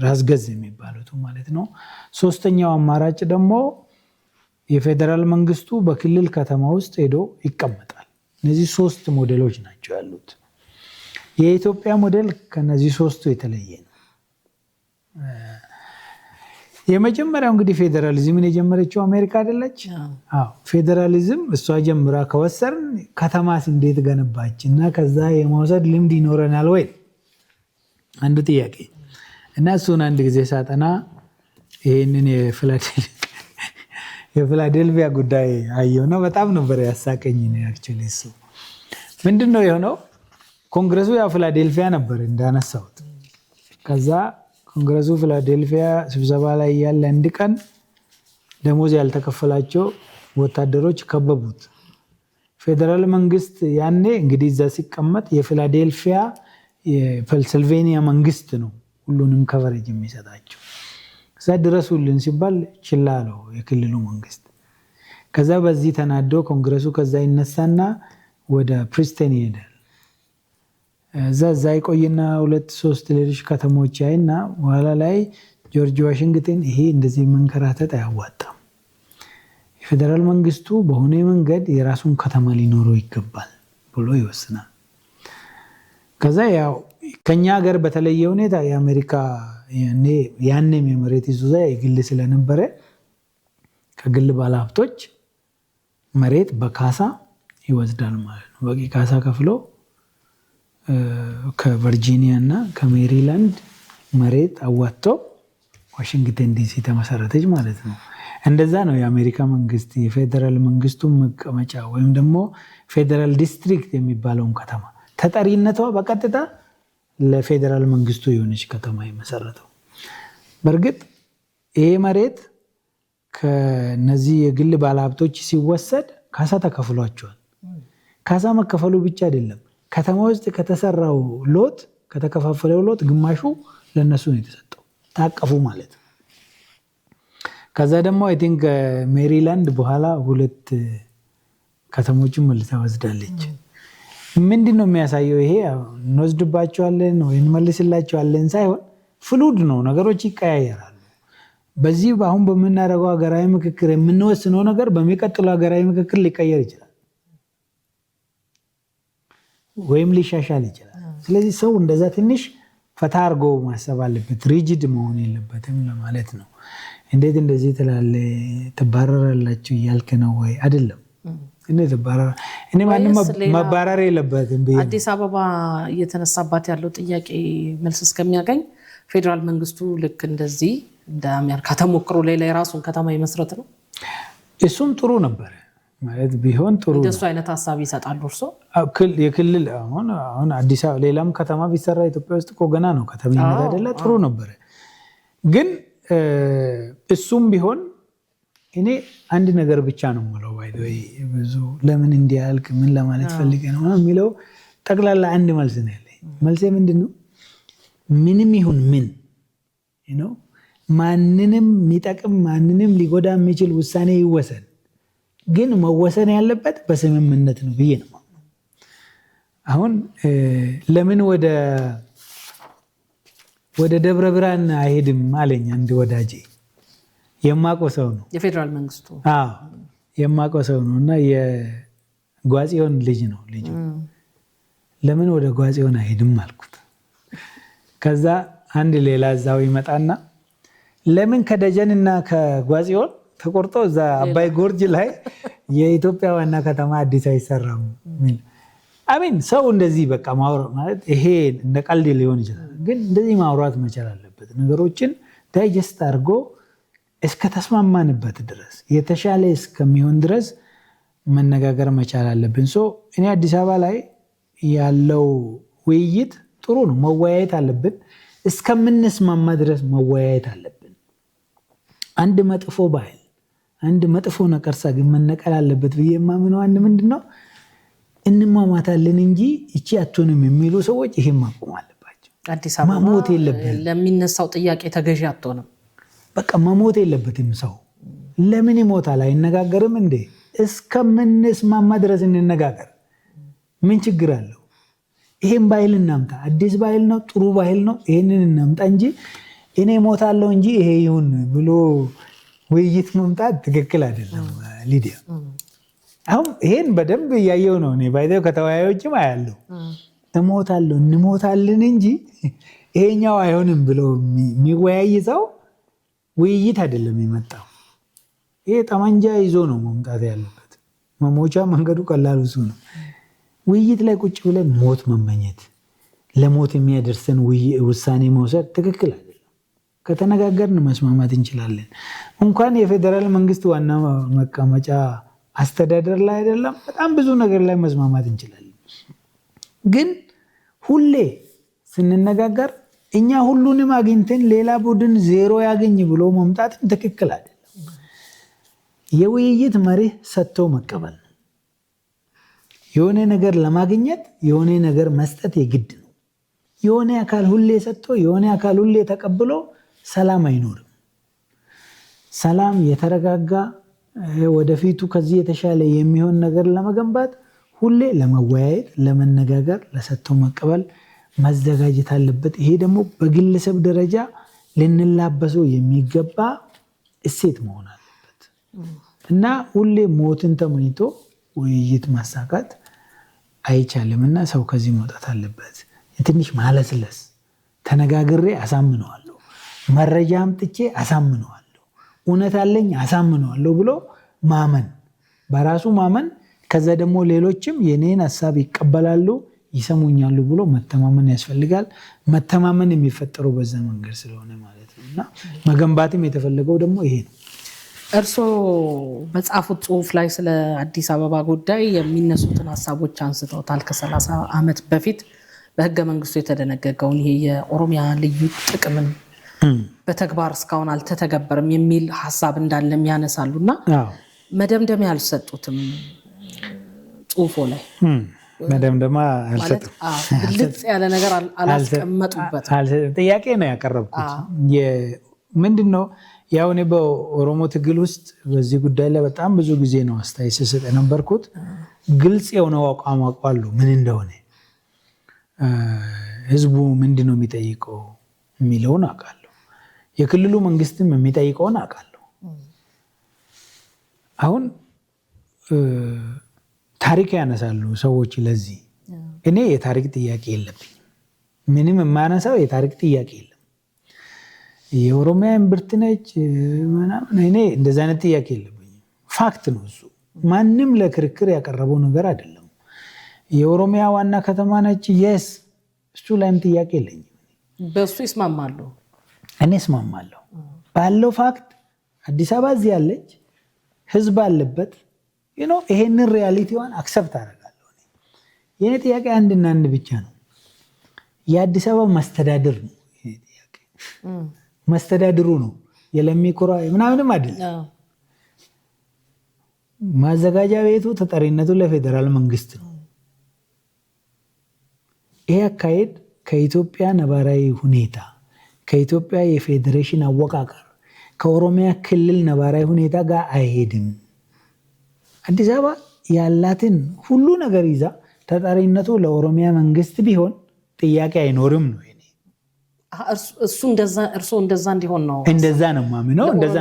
Speaker 1: ራስ ገዝ የሚባሉት ማለት ነው። ሶስተኛው አማራጭ ደግሞ የፌዴራል መንግስቱ በክልል ከተማ ውስጥ ሄዶ ይቀመጣል። እነዚህ 3 ሞዴሎች ናቸው ያሉት። የኢትዮጵያ ሞዴል ከነዚህ 3ቱ የተለየ ነው። የመጀመሪያው እንግዲህ ፌዴራሊዝምን የጀመረችው አሜሪካ አይደለች? አዎ፣ ፌዴራሊዝም እሷ ጀምራ ከወሰርን ከተማስ እንዴት ገነባች እና ከዛ የመውሰድ ልምድ ይኖረናል ወይ አንዱ ጥያቄ እና እሱን አንድ ጊዜ ሳጠና ይህንን የፊላዴልፊያ ጉዳይ አየውና በጣም ነበር ያሳቀኝ። አክቹዋሊ እሱ ምንድነው የሆነው? ኮንግረሱ ያው ፊላዴልፊያ ነበር እንዳነሳሁት። ከዛ ኮንግረሱ ፊላዴልፊያ ስብሰባ ላይ ያለ አንድ ቀን ደሞዝ ያልተከፈላቸው ወታደሮች ከበቡት። ፌዴራል መንግስት ያኔ እንግዲህ እዛ ሲቀመጥ የፊላዴልፊያ የፔንሲልቬኒያ መንግስት ነው ሁሉንም ከቨሬጅ የሚሰጣቸው። ከዛ ድረሱልን ሲባል ችላ አለው የክልሉ መንግስት። ከዛ በዚህ ተናዶ ኮንግረሱ ከዛ ይነሳና ወደ ፕሪስቶን ይሄዳል። እዛ ይቆይና 2-3 ሌሎች ከተሞች ያይና በኋላ ላይ ጆርጅ ዋሽንግተን ይሄ እንደዚህ መንከራተት አያዋጣም፣ የፌዴራል መንግስቱ በሆነ መንገድ የራሱን ከተማ ሊኖረው ይገባል ብሎ ይወስናል። ከዛ ያው ከኛ ሀገር በተለየ ሁኔታ የአሜሪካ ያኔም የመሬት ይዞታ የግል ስለነበረ ከግል ባለሀብቶች መሬት በካሳ ይወስዳል ማለት ነው። በቂ ካሳ ከፍሎ ከቨርጂኒያ እና ከሜሪላንድ መሬት አዋጥቶ ዋሽንግተን ዲሲ ተመሰረተች ማለት ነው። እንደዛ ነው የአሜሪካ መንግስት የፌዴራል መንግስቱ መቀመጫ ወይም ደግሞ ፌዴራል ዲስትሪክት የሚባለውን ከተማ ተጠሪነቷ በቀጥታ ለፌዴራል መንግስቱ የሆነች ከተማ የመሰረተው። በእርግጥ ይሄ መሬት ከነዚህ የግል ባለሀብቶች ሲወሰድ ካሳ ተከፍሏቸዋል። ካሳ መከፈሉ ብቻ አይደለም፣ ከተማ ውስጥ ከተሰራው ሎት ከተከፋፈለው ሎት ግማሹ ለነሱ ነው የተሰጠው፣ ታቀፉ ማለት ነው። ከዛ ደግሞ አይ ቲንክ ሜሪላንድ በኋላ 2 ከተሞችን መልሳ ወስዳለች። ምንድነው የሚያሳየው? ይሄ እንወስድባቸዋለን ወይ እንመልስላቸዋለን ሳይሆን ፍሉድ ነው፣ ነገሮች ይቀያየራሉ። በዚህ አሁን በምናደርገው ሀገራዊ ምክክር የምንወስነው ነገር በሚቀጥለው ሀገራዊ ምክክር ሊቀየር ይችላል ወይም ሊሻሻል ይችላል። ስለዚህ ሰው እንደዛ ትንሽ ፈታ አድርጎ ማሰብ አለበት፣ ሪጂድ መሆን የለበትም ለማለት ነው። እንዴት እንደዚህ ትላለህ ትባረራላችሁ እያልክ ነው ወይ? አይደለም። እኔ ማንም መባረር የለበትም።
Speaker 2: አዲስ አበባ እየተነሳባት ያለው ጥያቄ መልስ እስከሚያገኝ ፌዴራል መንግስቱ ልክ እንደዚህ እንደ አሜሪካ ተሞክሮ ላይ የራሱን ከተማ ይመስረት ነው።
Speaker 1: እሱም ጥሩ ነበር ማለት ቢሆን ጥሩ
Speaker 2: እንደሱ አይነት ሀሳብ ይሰጣሉ። እርሶ
Speaker 1: የክልል አሁን አዲስ አበባ ሌላም ከተማ ቢሰራ ኢትዮጵያ ውስጥ እኮ ገና ነው ከተማነት አይደለ? ጥሩ ነበር። ግን እሱም ቢሆን እኔ አንድ ነገር ብቻ ነው የምለው ባይዘይ ብዙ ለምን እንዲያልክ ምን ለማለት ፈልገህ ነው የሚለው ጠቅላላ አንድ መልስ ነው ያለኝ። መልሴ ምንድነው? ምንም ይሁን ምን ማንንም የሚጠቅም ማንንም ሊጎዳ የሚችል ውሳኔ ይወሰን፣ ግን መወሰን ያለበት በስምምነት ነው ብዬ ነው። አሁን ለምን ወደ ደብረ ብርሃን አይሄድም አለኝ አንድ ወዳጄ፣ የማውቀው ሰው ነው።
Speaker 2: የፌዴራል መንግስቱ
Speaker 1: የማውቀው ሰው ነው እና የጓጽዮን ልጅ ነው ልጁ። ለምን ወደ ጓጽዮን አይሄድም አልኩት። ከዛ አንድ ሌላ እዛው ይመጣና ለምን ከደጀንና ከጓጽዮን ተቆርጦ እዛ አባይ ጎርጅ ላይ የኢትዮጵያ ዋና ከተማ አዲስ አይሰራም? አሚን ሰው እንደዚህ በቃ ማውራት ማለት ይሄ እንደ ቀልድ ሊሆን ይችላል፣ ግን እንደዚህ ማውራት መቻል አለበት። ነገሮችን ዳይጀስት አድርጎ እስከ ተስማማንበት ድረስ የተሻለ እስከሚሆን ድረስ መነጋገር መቻል አለብን። እኔ አዲስ አበባ ላይ ያለው ውይይት ጥሩ ነው። መወያየት አለብን። እስከምንስማማ ድረስ መወያየት አለብን። አንድ መጥፎ ባህል፣ አንድ መጥፎ ነቀርሳ ግን መነቀል አለበት ብዬ የማምነው አንድ ምንድን ነው፣ እንማማታለን እንጂ እቺ አትሆንም የሚሉ ሰዎች ይሄን ማቆም አለባቸው።
Speaker 2: አዲስ አበባ
Speaker 1: መሞት የለብንም።
Speaker 2: ለሚነሳው ጥያቄ ተገዢ አትሆንም።
Speaker 1: በቃ መሞት የለበትም ሰው። ለምን ይሞታል? አይነጋገርም እንዴ? እስከምንስማማ ድረስ እንነጋገር። ምን ችግር አለው? ይሄን ባህል እናምጣ። አዲስ ባህል ነው፣ ጥሩ ባህል ነው። ይሄንን እናምጣ እንጂ እኔ ሞታለሁ እንጂ ይሄ ይሁን ብሎ ውይይት መምጣት ትክክል አይደለም። ሊዲያ አሁን ይሄን በደንብ እያየው ነው። እኔ ባይዘው ከተወያዮችም አያለሁ። እሞታለሁ እንሞታለን እንጂ ይሄኛው አይሆንም ብሎ የሚወያይ ሰው ውይይት አይደለም የመጣው። ይሄ ጠመንጃ ይዞ ነው መምጣት ያለበት። መሞቻ መንገዱ ቀላሉ እሱ ነው። ውይይት ላይ ቁጭ ብለን ሞት መመኘት፣ ለሞት የሚያደርሰን ውሳኔ መውሰድ ትክክል አይደለም። ከተነጋገርን መስማማት እንችላለን። እንኳን የፌዴራል መንግስት ዋና መቀመጫ አስተዳደር ላይ አይደለም፣ በጣም ብዙ ነገር ላይ መስማማት እንችላለን። ግን ሁሌ ስንነጋገር እኛ ሁሉንም አግኝተን ሌላ ቡድን ዜሮ ያገኝ ብሎ መምጣት ትክክል አይደለም። የውይይት መርህ ሰጥቶ መቀበል ነው። የሆነ ነገር ለማግኘት የሆነ ነገር መስጠት የግድ ነው። የሆነ አካል ሁሌ ሰጥቶ የሆነ አካል ሁሌ ተቀብሎ ሰላም አይኖርም። ሰላም የተረጋጋ ወደፊቱ ከዚህ የተሻለ የሚሆን ነገር ለመገንባት ሁሌ ለመወያየት፣ ለመነጋገር፣ ለሰጥቶ መቀበል መዘጋጀት አለበት። ይሄ ደግሞ በግለሰብ ደረጃ ልንላበሰው የሚገባ እሴት መሆን አለበት እና ሁሌ ሞትን ተመኝቶ ውይይት ማሳካት አይቻልም እና ሰው ከዚህ መውጣት አለበት። ትንሽ ማለስለስ፣ ተነጋግሬ አሳምነዋለሁ፣ መረጃ አምጥቼ አሳምነዋለሁ፣ እውነት አለኝ አሳምነዋለሁ ብሎ ማመን፣ በራሱ ማመን። ከዛ ደግሞ ሌሎችም የኔን ሀሳብ ይቀበላሉ ይሰሙኛሉ ብሎ መተማመን ያስፈልጋል። መተማመን የሚፈጠረው በዛ መንገድ ስለሆነ ማለት ነው እና መገንባትም የተፈለገው ደግሞ ይሄ ነው።
Speaker 2: እርስዎ በጻፉት ጽሁፍ ላይ ስለ አዲስ አበባ ጉዳይ የሚነሱትን ሀሳቦች አንስተውታል። ከ30 ዓመት በፊት በህገ መንግስቱ የተደነገገውን ይሄ የኦሮሚያ ልዩ ጥቅምን በተግባር እስካሁን አልተተገበረም የሚል ሀሳብ እንዳለም ያነሳሉ እና መደምደሚያ አልሰጡትም ጽሁፎ ላይ
Speaker 1: መደምደማ አልሰጡም።
Speaker 2: ግልጽ ያለ ነገር አላስቀመጡበትም።
Speaker 1: ጥያቄ ነው ያቀረብኩት። ምንድን ነው ያው እኔ በኦሮሞ ትግል ውስጥ በዚህ ጉዳይ ላይ በጣም ብዙ ጊዜ ነው አስተያየት ስሰጥ የነበርኩት። ግልጽ የሆነው አቋም አውቃለሁ ምን እንደሆነ፣ ህዝቡ ምንድን ነው የሚጠይቀው የሚለውን አውቃለሁ። የክልሉ መንግስትም የሚጠይቀውን አውቃለሁ። አሁን ታሪክ ያነሳሉ ሰዎች። ለዚህ እኔ የታሪክ ጥያቄ የለብኝም። ምንም የማነሳው የታሪክ ጥያቄ የለም። የኦሮሚያ እምብርት ነች ምናምን፣ እኔ እንደዚህ አይነት ጥያቄ የለብኝም። ፋክት ነው እሱ። ማንም ለክርክር ያቀረበው ነገር አይደለም። የኦሮሚያ ዋና ከተማ ነች፣ የስ እሱ ላይም ጥያቄ የለኝም።
Speaker 2: በእሱ ይስማማሉ?
Speaker 1: እኔ እስማማለሁ ባለው ፋክት። አዲስ አበባ እዚህ ያለች ህዝብ አለበት። ይሄንን ሪያሊቲዋን አክሰፕት አደርጋለሁ። የኔ ጥያቄ አንድና አንድ ብቻ ነው። የአዲስ አበባ መስተዳድር ነው ጥያቄ። መስተዳድሩ ነው የለሚኩራ ምናምንም አይደለም። ማዘጋጃ ቤቱ ተጠሪነቱ ለፌዴራል መንግስት ነው። ይሄ አካሄድ ከኢትዮጵያ ነባራዊ ሁኔታ፣ ከኢትዮጵያ የፌዴሬሽን አወቃቀር፣ ከኦሮሚያ ክልል ነባራዊ ሁኔታ ጋር አይሄድም። አዲስ አበባ ያላትን ሁሉ ነገር ይዛ ተጠሪነቱ ለኦሮሚያ መንግስት ቢሆን ጥያቄ አይኖርም ነው።
Speaker 2: እርሶ እንደዛ እንዲሆን ነው?
Speaker 1: እንደዛ ነው ማምነው። እንደዛ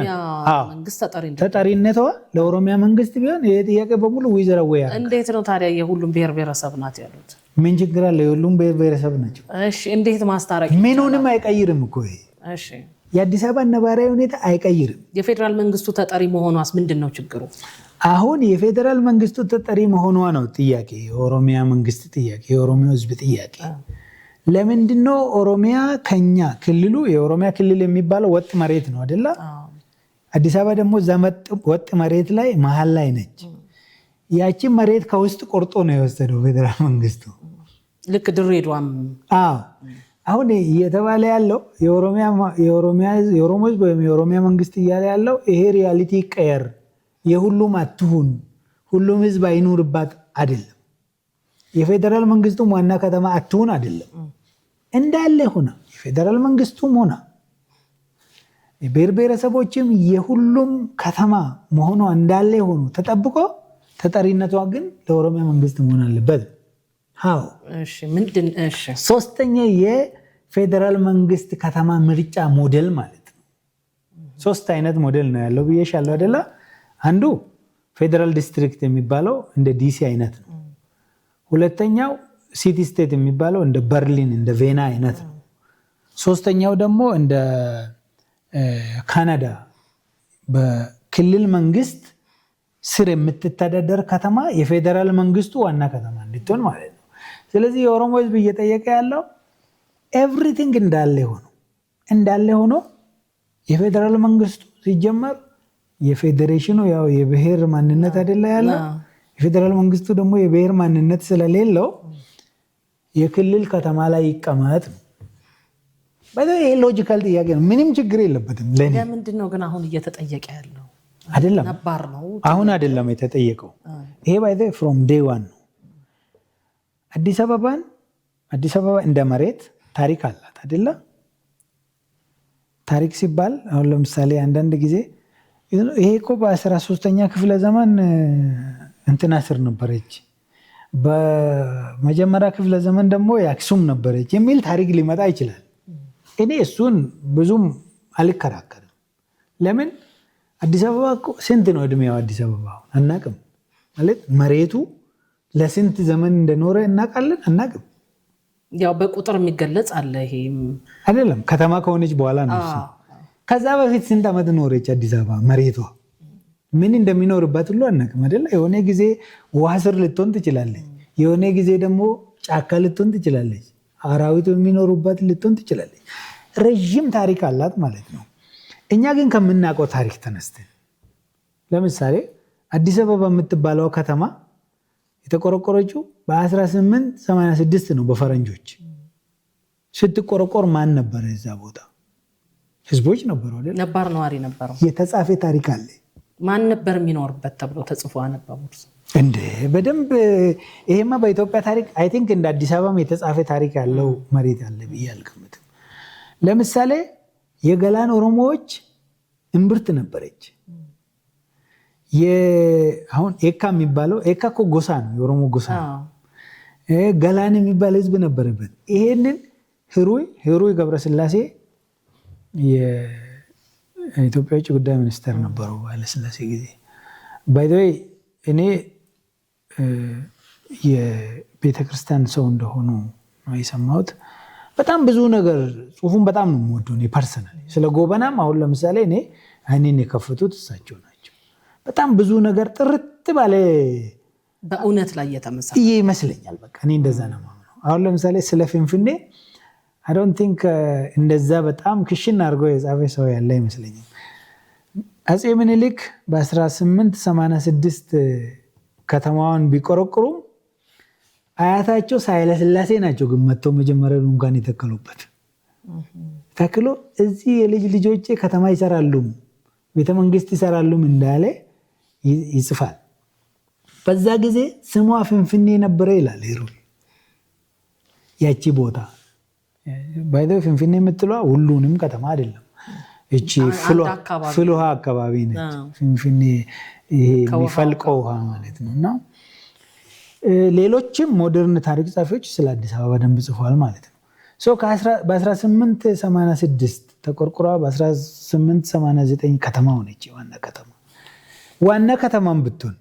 Speaker 1: ተጠሪነቷ ለኦሮሚያ መንግስት ቢሆን ይሄ ጥያቄ በሙሉ ይዘረወያ።
Speaker 2: እንዴት ነው ታዲያ የሁሉም ብሔር ብሔረሰብ ናት ያሉት?
Speaker 1: ምን ችግር አለ? የሁሉም ብሔር ብሔረሰብ ናቸው።
Speaker 2: እሺ፣ እንዴት ማስታረቅ?
Speaker 1: ምኑንም አይቀይርም እኮ ይሄ።
Speaker 2: እሺ፣
Speaker 1: የአዲስ አበባ ነባራዊ ሁኔታ አይቀይርም።
Speaker 2: የፌዴራል መንግስቱ ተጠሪ መሆኗስ ምንድን ነው ችግሩ?
Speaker 1: አሁን የፌዴራል መንግስቱ ተጠሪ መሆኗ ነው ጥያቄ። የኦሮሚያ መንግስት ጥያቄ፣ የኦሮሚያ ህዝብ ጥያቄ። ለምንድነው ኦሮሚያ ከኛ ክልሉ የኦሮሚያ ክልል የሚባለው ወጥ መሬት ነው አይደለ? አዲስ አበባ ደግሞ ወጥ መሬት ላይ መሀል ላይ ነች። ያቺን መሬት ከውስጥ ቆርጦ ነው የወሰደው ፌዴራል መንግስቱ።
Speaker 2: ልክ ድሬዳዋም
Speaker 1: አሁን እየተባለ ያለው የኦሮሞ ህዝብ ወይም የኦሮሚያ መንግስት እያለ ያለው ይሄ ሪያሊቲ ቀየር የሁሉም አትሁን ሁሉም ህዝብ አይኑርባት አይደለም። የፌዴራል መንግስቱም ዋና ከተማ አትሁን አይደለም። እንዳለ ሆና የፌዴራል መንግስቱም ሆና የብሔር ብሔረሰቦችም የሁሉም ከተማ መሆኗ እንዳለ ሆኖ ተጠብቆ ተጠሪነቷ ግን ለኦሮሚያ መንግስት መሆን አለበት። ሶስተኛ የፌዴራል መንግስት ከተማ ምርጫ ሞዴል ማለት ነው። 3 አይነት ሞዴል ነው ያለው ብዬሻለሁ አይደለ? አንዱ ፌዴራል ዲስትሪክት የሚባለው እንደ ዲሲ አይነት ነው። ሁለተኛው ሲቲ ስቴት የሚባለው እንደ በርሊን እንደ ቬና አይነት ነው። ሶስተኛው ደግሞ እንደ ካናዳ በክልል መንግስት ስር የምትተዳደር ከተማ የፌዴራል መንግስቱ ዋና ከተማ እንድትሆን ማለት ነው። ስለዚህ የኦሮሞ ህዝብ እየጠየቀ ያለው ኤቭሪቲንግ እንዳለ ሆኖ የፌዴራል መንግስቱ ሲጀመር የፌዴሬሽኑ ያው የብሔር ማንነት አይደለ ያለው። የፌዴራል መንግስቱ ደግሞ የብሔር ማንነት ስለሌለው የክልል ከተማ ላይ ይቀመጥ ነው። ይሄ ሎጂካል ጥያቄ ነው። ምንም ችግር የለበትም።
Speaker 2: ለምንድን ነው ግን አሁን እየተጠየቀ ያለው?
Speaker 1: አይደለም
Speaker 2: ነባር ነው
Speaker 1: አሁን አይደለም የተጠየቀው። ይሄ ባይዘ ፍሮም ዴይ ዋን ነው። አዲስ አበባ እንደ መሬት ታሪክ አላት አይደለ? ታሪክ ሲባል አሁን ለምሳሌ አንዳንድ ጊዜ ይሄ እኮ በ13ኛ ክፍለ ዘመን እንትና ስር ነበረች፣ በመጀመሪያ ክፍለ ዘመን ደግሞ የአክሱም ነበረች የሚል ታሪክ ሊመጣ ይችላል። እኔ እሱን ብዙም አልከራከርም። ለምን አዲስ አበባ ስንት ነው እድሜያው? አዲስ አበባ አናቅም ማለት መሬቱ ለስንት ዘመን እንደኖረ እናውቃለን? አናቅም።
Speaker 2: ያው በቁጥር የሚገለጽ አለ። ይሄ
Speaker 1: አይደለም ከተማ ከሆነች በኋላ ነው። ከዛ በፊት ስንት ዓመት ኖረች አዲስ አበባ? መሬቷ ምን እንደሚኖርበት ሁሉ አናቅም አይደለ? የሆነ ጊዜ ውሃ ስር ልትሆን ትችላለች፣ የሆነ ጊዜ ደግሞ ጫካ ልትሆን ትችላለች፣ አራዊቱ የሚኖሩበት ልትሆን ትችላለች። ረዥም ታሪክ አላት ማለት ነው። እኛ ግን ከምናውቀው ታሪክ ተነስተን ለምሳሌ አዲስ አበባ የምትባለው ከተማ የተቆረቆረችው በ1886 ነው በፈረንጆች። ስትቆረቆር ማን ነበረ እዛ ቦታ? ህዝቦች ነበሩ አይደል?
Speaker 2: ነባር ነዋሪ ነበረው።
Speaker 1: የተጻፈ ታሪክ አለ።
Speaker 2: ማን ነበር የሚኖርበት ተብሎ ተጽፎ አነበቡት
Speaker 1: እንዴ? በደንብ ይሄማ በኢትዮጵያ ታሪክ አይ ቲንክ እንደ አዲስ አበባም የተጻፈ ታሪክ ያለው መሬት አለ ብዬ አልገምትም። ለምሳሌ የገላን ኦሮሞዎች እምብርት ነበረች። አሁን ኤካ የሚባለው ኤካ እኮ ጎሳ ነው፣ የኦሮሞ ጎሳ ነው። ገላን የሚባል ህዝብ ነበረበት። ይሄንን ህሩይ ገብረስላሴ የኢትዮጵያ ውጭ ጉዳይ ሚኒስተር ነበሩ ኃይለስላሴ ጊዜ። ባይ ዘ ዌይ እኔ የቤተክርስቲያን ሰው እንደሆኑ ነው የሰማሁት። በጣም ብዙ ነገር ጽሁፉን በጣም ነው የምወደው እኔ ፐርሰናሊ። ስለ ጎበናም አሁን ለምሳሌ እኔ አይኔን የከፈቱት እሳቸው ናቸው። በጣም ብዙ ነገር ጥርት ባለ
Speaker 2: በእውነት ላይ የተመሰረተ
Speaker 1: ይመስለኛል። በቃ እኔ እንደዛ ነው የማምነው። አሁን ለምሳሌ ስለ ፊንፊኔ አይ ዶንት ቲንክ እንደዛ በጣም ክሽን አድርጎ የጻፈ ሰው ያለ አይመስለኝም። አፄ ምኒልክ በ1886 ከተማዋን ቢቆረቁሩም አያታቸው ኃይለስላሴ ናቸው ግን መጥተው መጀመሪያ ድንኳን የተከሉበት። ተክሎ እዚህ የልጅ ልጆቼ ከተማ ይሰራሉ፣ ቤተመንግስት ይሰራሉ እንዳለ ይጽፋል። በዛ ጊዜ ስሟ ፍንፍኔ ነበረ ይላል ሄሩይ። ያቺ ቦታ ባይዘው ፍንፍኔ የምትለዋ ሁሉንም ከተማ አይደለም፣ እቺ ፍልውሃ አካባቢ ነች። ፍንፍኔ ይሄ የሚፈልቀው ውሃ ማለት ነው። እና ሌሎችም ሞደርን ታሪክ ጸሐፊዎች ስለ አዲስ አበባ ደንብ ጽፏል ማለት ነው። በ1886 ተቆርቁራ በ1889 ከተማ ሆነች። ዋና ከተማም ብትሆን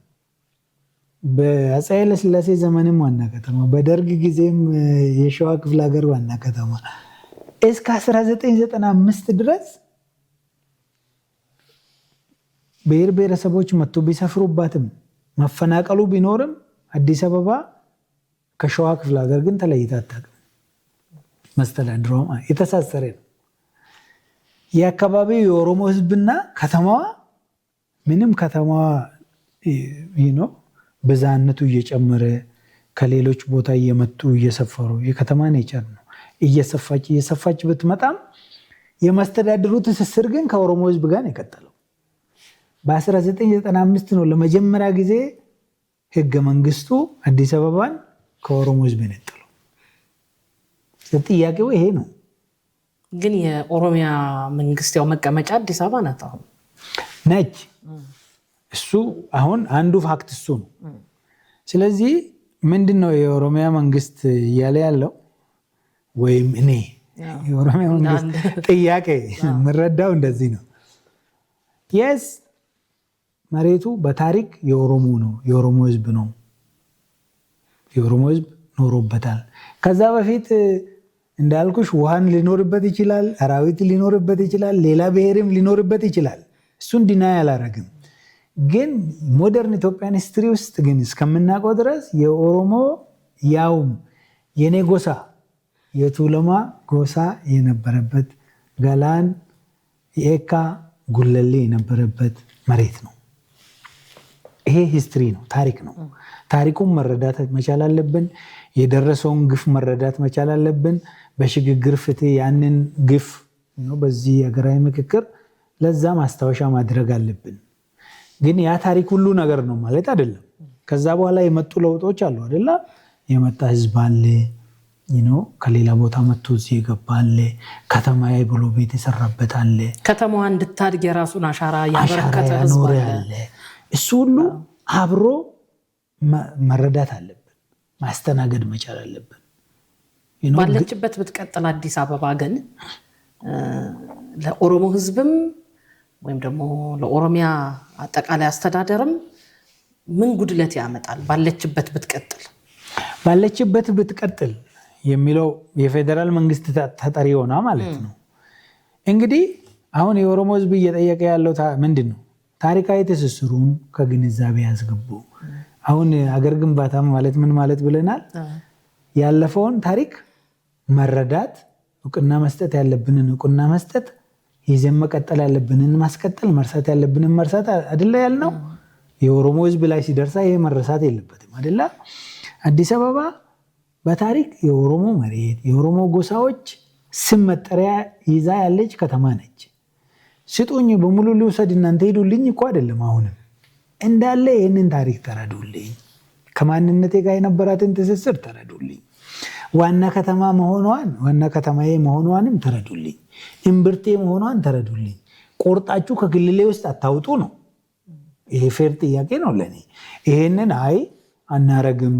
Speaker 1: በአፄ ኃይለሥላሴ ዘመንም ዋና ከተማ፣ በደርግ ጊዜም የሸዋ ክፍለ ሀገር ዋና ከተማ እስከ 1995 ድረስ ብሔር ብሔረሰቦች መጥቶ ቢሰፍሩባትም መፈናቀሉ ቢኖርም አዲስ አበባ ከሸዋ ክፍለ ሀገር ግን ተለይታ አታውቅም። መስተዳድሯ የተሳሰረ ነው። የአካባቢው የኦሮሞ ህዝብና ከተማዋ ምንም ከተማዋ ብዛነቱ እየጨመረ ከሌሎች ቦታ እየመጡ እየሰፈሩ የከተማ ኔቸር ነው። እየሰፋች ብትመጣም የመስተዳድሩ ትስስር ግን ከኦሮሞ ህዝብ ጋር ነው የቀጠለው። በ1995 ነው ለመጀመሪያ ጊዜ ህገ መንግስቱ አዲስ አበባን ከኦሮሞ ህዝብ ነጠለው። ጥያቄው ይሄ ነው።
Speaker 2: ግን የኦሮሚያ መንግስት ያው መቀመጫ አዲስ አበባ ናት አሁን
Speaker 1: ነች። እሱ አሁን አንዱ ፋክት እሱ ነው። ስለዚህ ምንድነው የኦሮሚያ መንግስት እያለ ያለው ወይም እኔ የኦሮሚያ መንግስት ጥያቄ የምረዳው እንደዚህ ነው። የስ መሬቱ በታሪክ የኦሮሞ ነው፣ የኦሮሞ ህዝብ ነው። የኦሮሞ ህዝብ ኖሮበታል። ከዛ በፊት እንዳልኩሽ ውሃን ሊኖርበት ይችላል፣ አራዊት ሊኖርበት ይችላል፣ ሌላ ብሔርም ሊኖርበት ይችላል። እሱን ዲናይ አላረግም። ግን ሞደርን ኢትዮጵያን ሂስትሪ ውስጥ ግን እስከምናውቀው ድረስ የኦሮሞ ያውም የኔ ጎሳ የቱለማ ጎሳ የነበረበት ገላን፣ የኤካ፣ ጉለሌ የነበረበት መሬት ነው። ይሄ ሂስትሪ ነው፣ ታሪክ ነው። ታሪኩን መረዳት መቻል አለብን። የደረሰውን ግፍ መረዳት መቻል አለብን። በሽግግር ፍትህ ያንን ግፍ በዚህ ሀገራዊ ምክክር ለዛ ማስታወሻ ማድረግ አለብን። ግን ያ ታሪክ ሁሉ ነገር ነው ማለት አይደለም። ከዛ በኋላ የመጡ ለውጦች አሉ አይደለ? የመጣ ህዝብ አለ፣ ከሌላ ቦታ መጥቶ እዚህ የገባ አለ፣ ከተማዬ ብሎ ቤት የሰራበት አለ፣
Speaker 2: ከተማዋ እንድታድግ የራሱን አሻራ ያበረከተ ህዝብ አለ።
Speaker 1: እሱ ሁሉ አብሮ መረዳት አለብን፣ ማስተናገድ መቻል አለብን።
Speaker 2: ባለችበት ብትቀጥል አዲስ አበባ ግን ለኦሮሞ ህዝብም ወይም ደግሞ ለኦሮሚያ አጠቃላይ አስተዳደርም ምን ጉድለት ያመጣል? ባለችበት ብትቀጥል የሚለው የፌዴራል መንግስት ተጠሪ ሆና ማለት ነው። እንግዲህ አሁን የኦሮሞ ህዝብ እየጠየቀ ያለው ምንድን ነው? ታሪካዊ ትስስሩን ከግንዛቤ ያስገቡ። አሁን ሀገር ግንባታ ማለት ምን ማለት ብለናል? ያለፈውን ታሪክ መረዳት፣ እውቅና መስጠት ያለብንን እውቅና መስጠት፣ ይዘን መቀጠል ያለብንን ማስቀጠል፣ መርሳት ያለብንን መርሳት አይደለ ያልነው። የኦሮሞ ህዝብ ላይ ሲደርሳ ይሄ መረሳት የለበትም አይደለ? አዲስ አበባ በታሪክ የኦሮሞ መሬት፣ የኦሮሞ ጎሳዎች ስም መጠሪያ ይዛ ያለች ከተማ ነች። ስጡኝ በሙሉ ልውሰድ እናንተ ሄዱልኝ እኮ አይደለም። አሁንም እንዳለ ይህንን ታሪክ ተረዱልኝ፣ ከማንነቴ ጋር የነበራትን ትስስር ተረዱልኝ፣ ዋና ከተማ ከተማዬ መሆኗንም ተረዱልኝ፣ እምብርቴ መሆኗን ተረዱልኝ። ቆርጣችሁ ከክልሌ ውስጥ አታውጡ ነው። ይሄ ፌር ጥያቄ ነው ለኔ። ይሄንን አይ አናረግም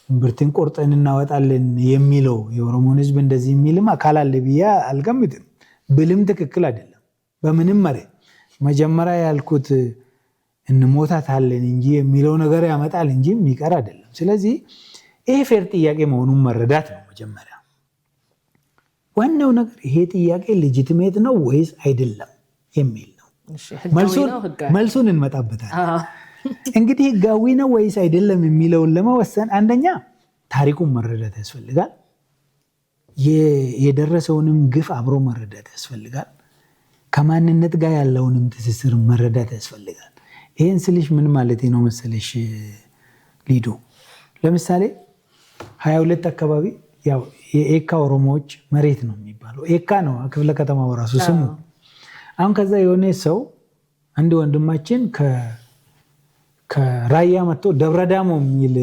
Speaker 2: እምብርትን ቆርጠን እናወጣለን የሚለው የኦሮሞን ህዝብ እንደዚህ የሚልም አካል አለ ብዬ አልገምትም። ብልም ትክክል አይደለም። በምንም መሬት መጀመሪያ ያልኩት እንሞታታለን እንጂ የሚለው ነገር ያመጣል እንጂ የሚቀር አይደለም። ስለዚህ ይሄ ፌር ጥያቄ መሆኑን መረዳት ነው መጀመሪያ። ዋናው ነገር ይሄ ጥያቄ ሌጂቲሜት ነው ወይስ አይደለም የሚል ነው። መልሱን እንመጣበታለን። እንግዲህ ህጋዊ ነው ወይስ አይደለም የሚለውን ለመወሰን አንደኛ ታሪኩን መረዳት ያስፈልጋል። የደረሰውንም ግፍ አብሮ መረዳት ያስፈልጋል። ከማንነት ጋር ያለውንም ትስስር መረዳት ያስፈልጋል። ይህን ስልሽ ምን ማለት ነው መሰለሽ ሊዱ? ለምሳሌ 22 አካባቢ ያው የኤካ ኦሮሞዎች መሬት ነው የሚባለው። ኤካ ነው ክፍለ ከተማው ራሱ ስሙ። አሁን ከዛ የሆነ ሰው አንድ ወንድማችን ከራያ መጥቶ ደብረዳሞ የሚል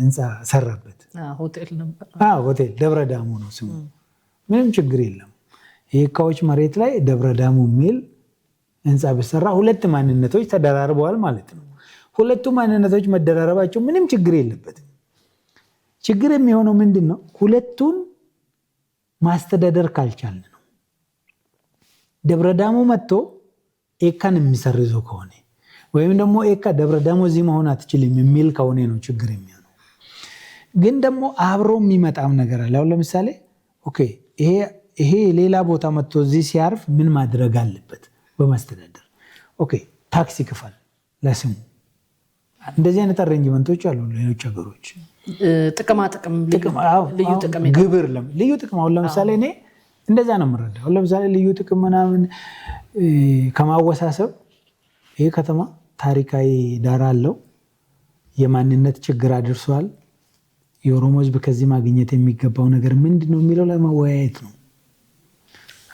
Speaker 2: ህንፃ ሰራበት። ሆቴል ደብረዳሞ ነው ስሙ። ምንም ችግር የለም። የኤካዎች መሬት ላይ ደብረዳሞ የሚል ህንፃ ቢሰራ ሁለት ማንነቶች ተደራርበዋል ማለት ነው። ሁለቱ ማንነቶች መደራረባቸው ምንም ችግር የለበትም። ችግር የሚሆነው ምንድን ነው? ሁለቱን ማስተዳደር ካልቻልን ነው። ደብረዳሞ መጥቶ ኤካን የሚሰርዘው ከሆነ ወይም ደግሞ ኤካ ደብረዳሞ እዚህ መሆን አትችልም የሚል ከሆነ ነው ችግር የሚሆነው። ግን ደግሞ አብሮ የሚመጣም ነገር አለ። አሁን ለምሳሌ ኦኬ ይሄ ሌላ ቦታ መጥቶ እዚህ ሲያርፍ ምን ማድረግ አለበት? በማስተዳደር ኦኬ ታክሲ ክፈል ለስሙ። እንደዚህ አይነት አሬንጅመንቶች አሉ ሌሎች ሀገሮች። ግብር ልዩ ጥቅም። አሁን ለምሳሌ እኔ እንደዛ ነው የምረዳው። አሁን ለምሳሌ ልዩ ጥቅም ምናምን ከማወሳሰብ ይሄ ከተማ ታሪካዊ ዳራ አለው፣ የማንነት ችግር አድርሷል፣
Speaker 1: የኦሮሞ ህዝብ ከዚህ ማግኘት የሚገባው ነገር ምንድነው የሚለው ላይ መወያየት ነው።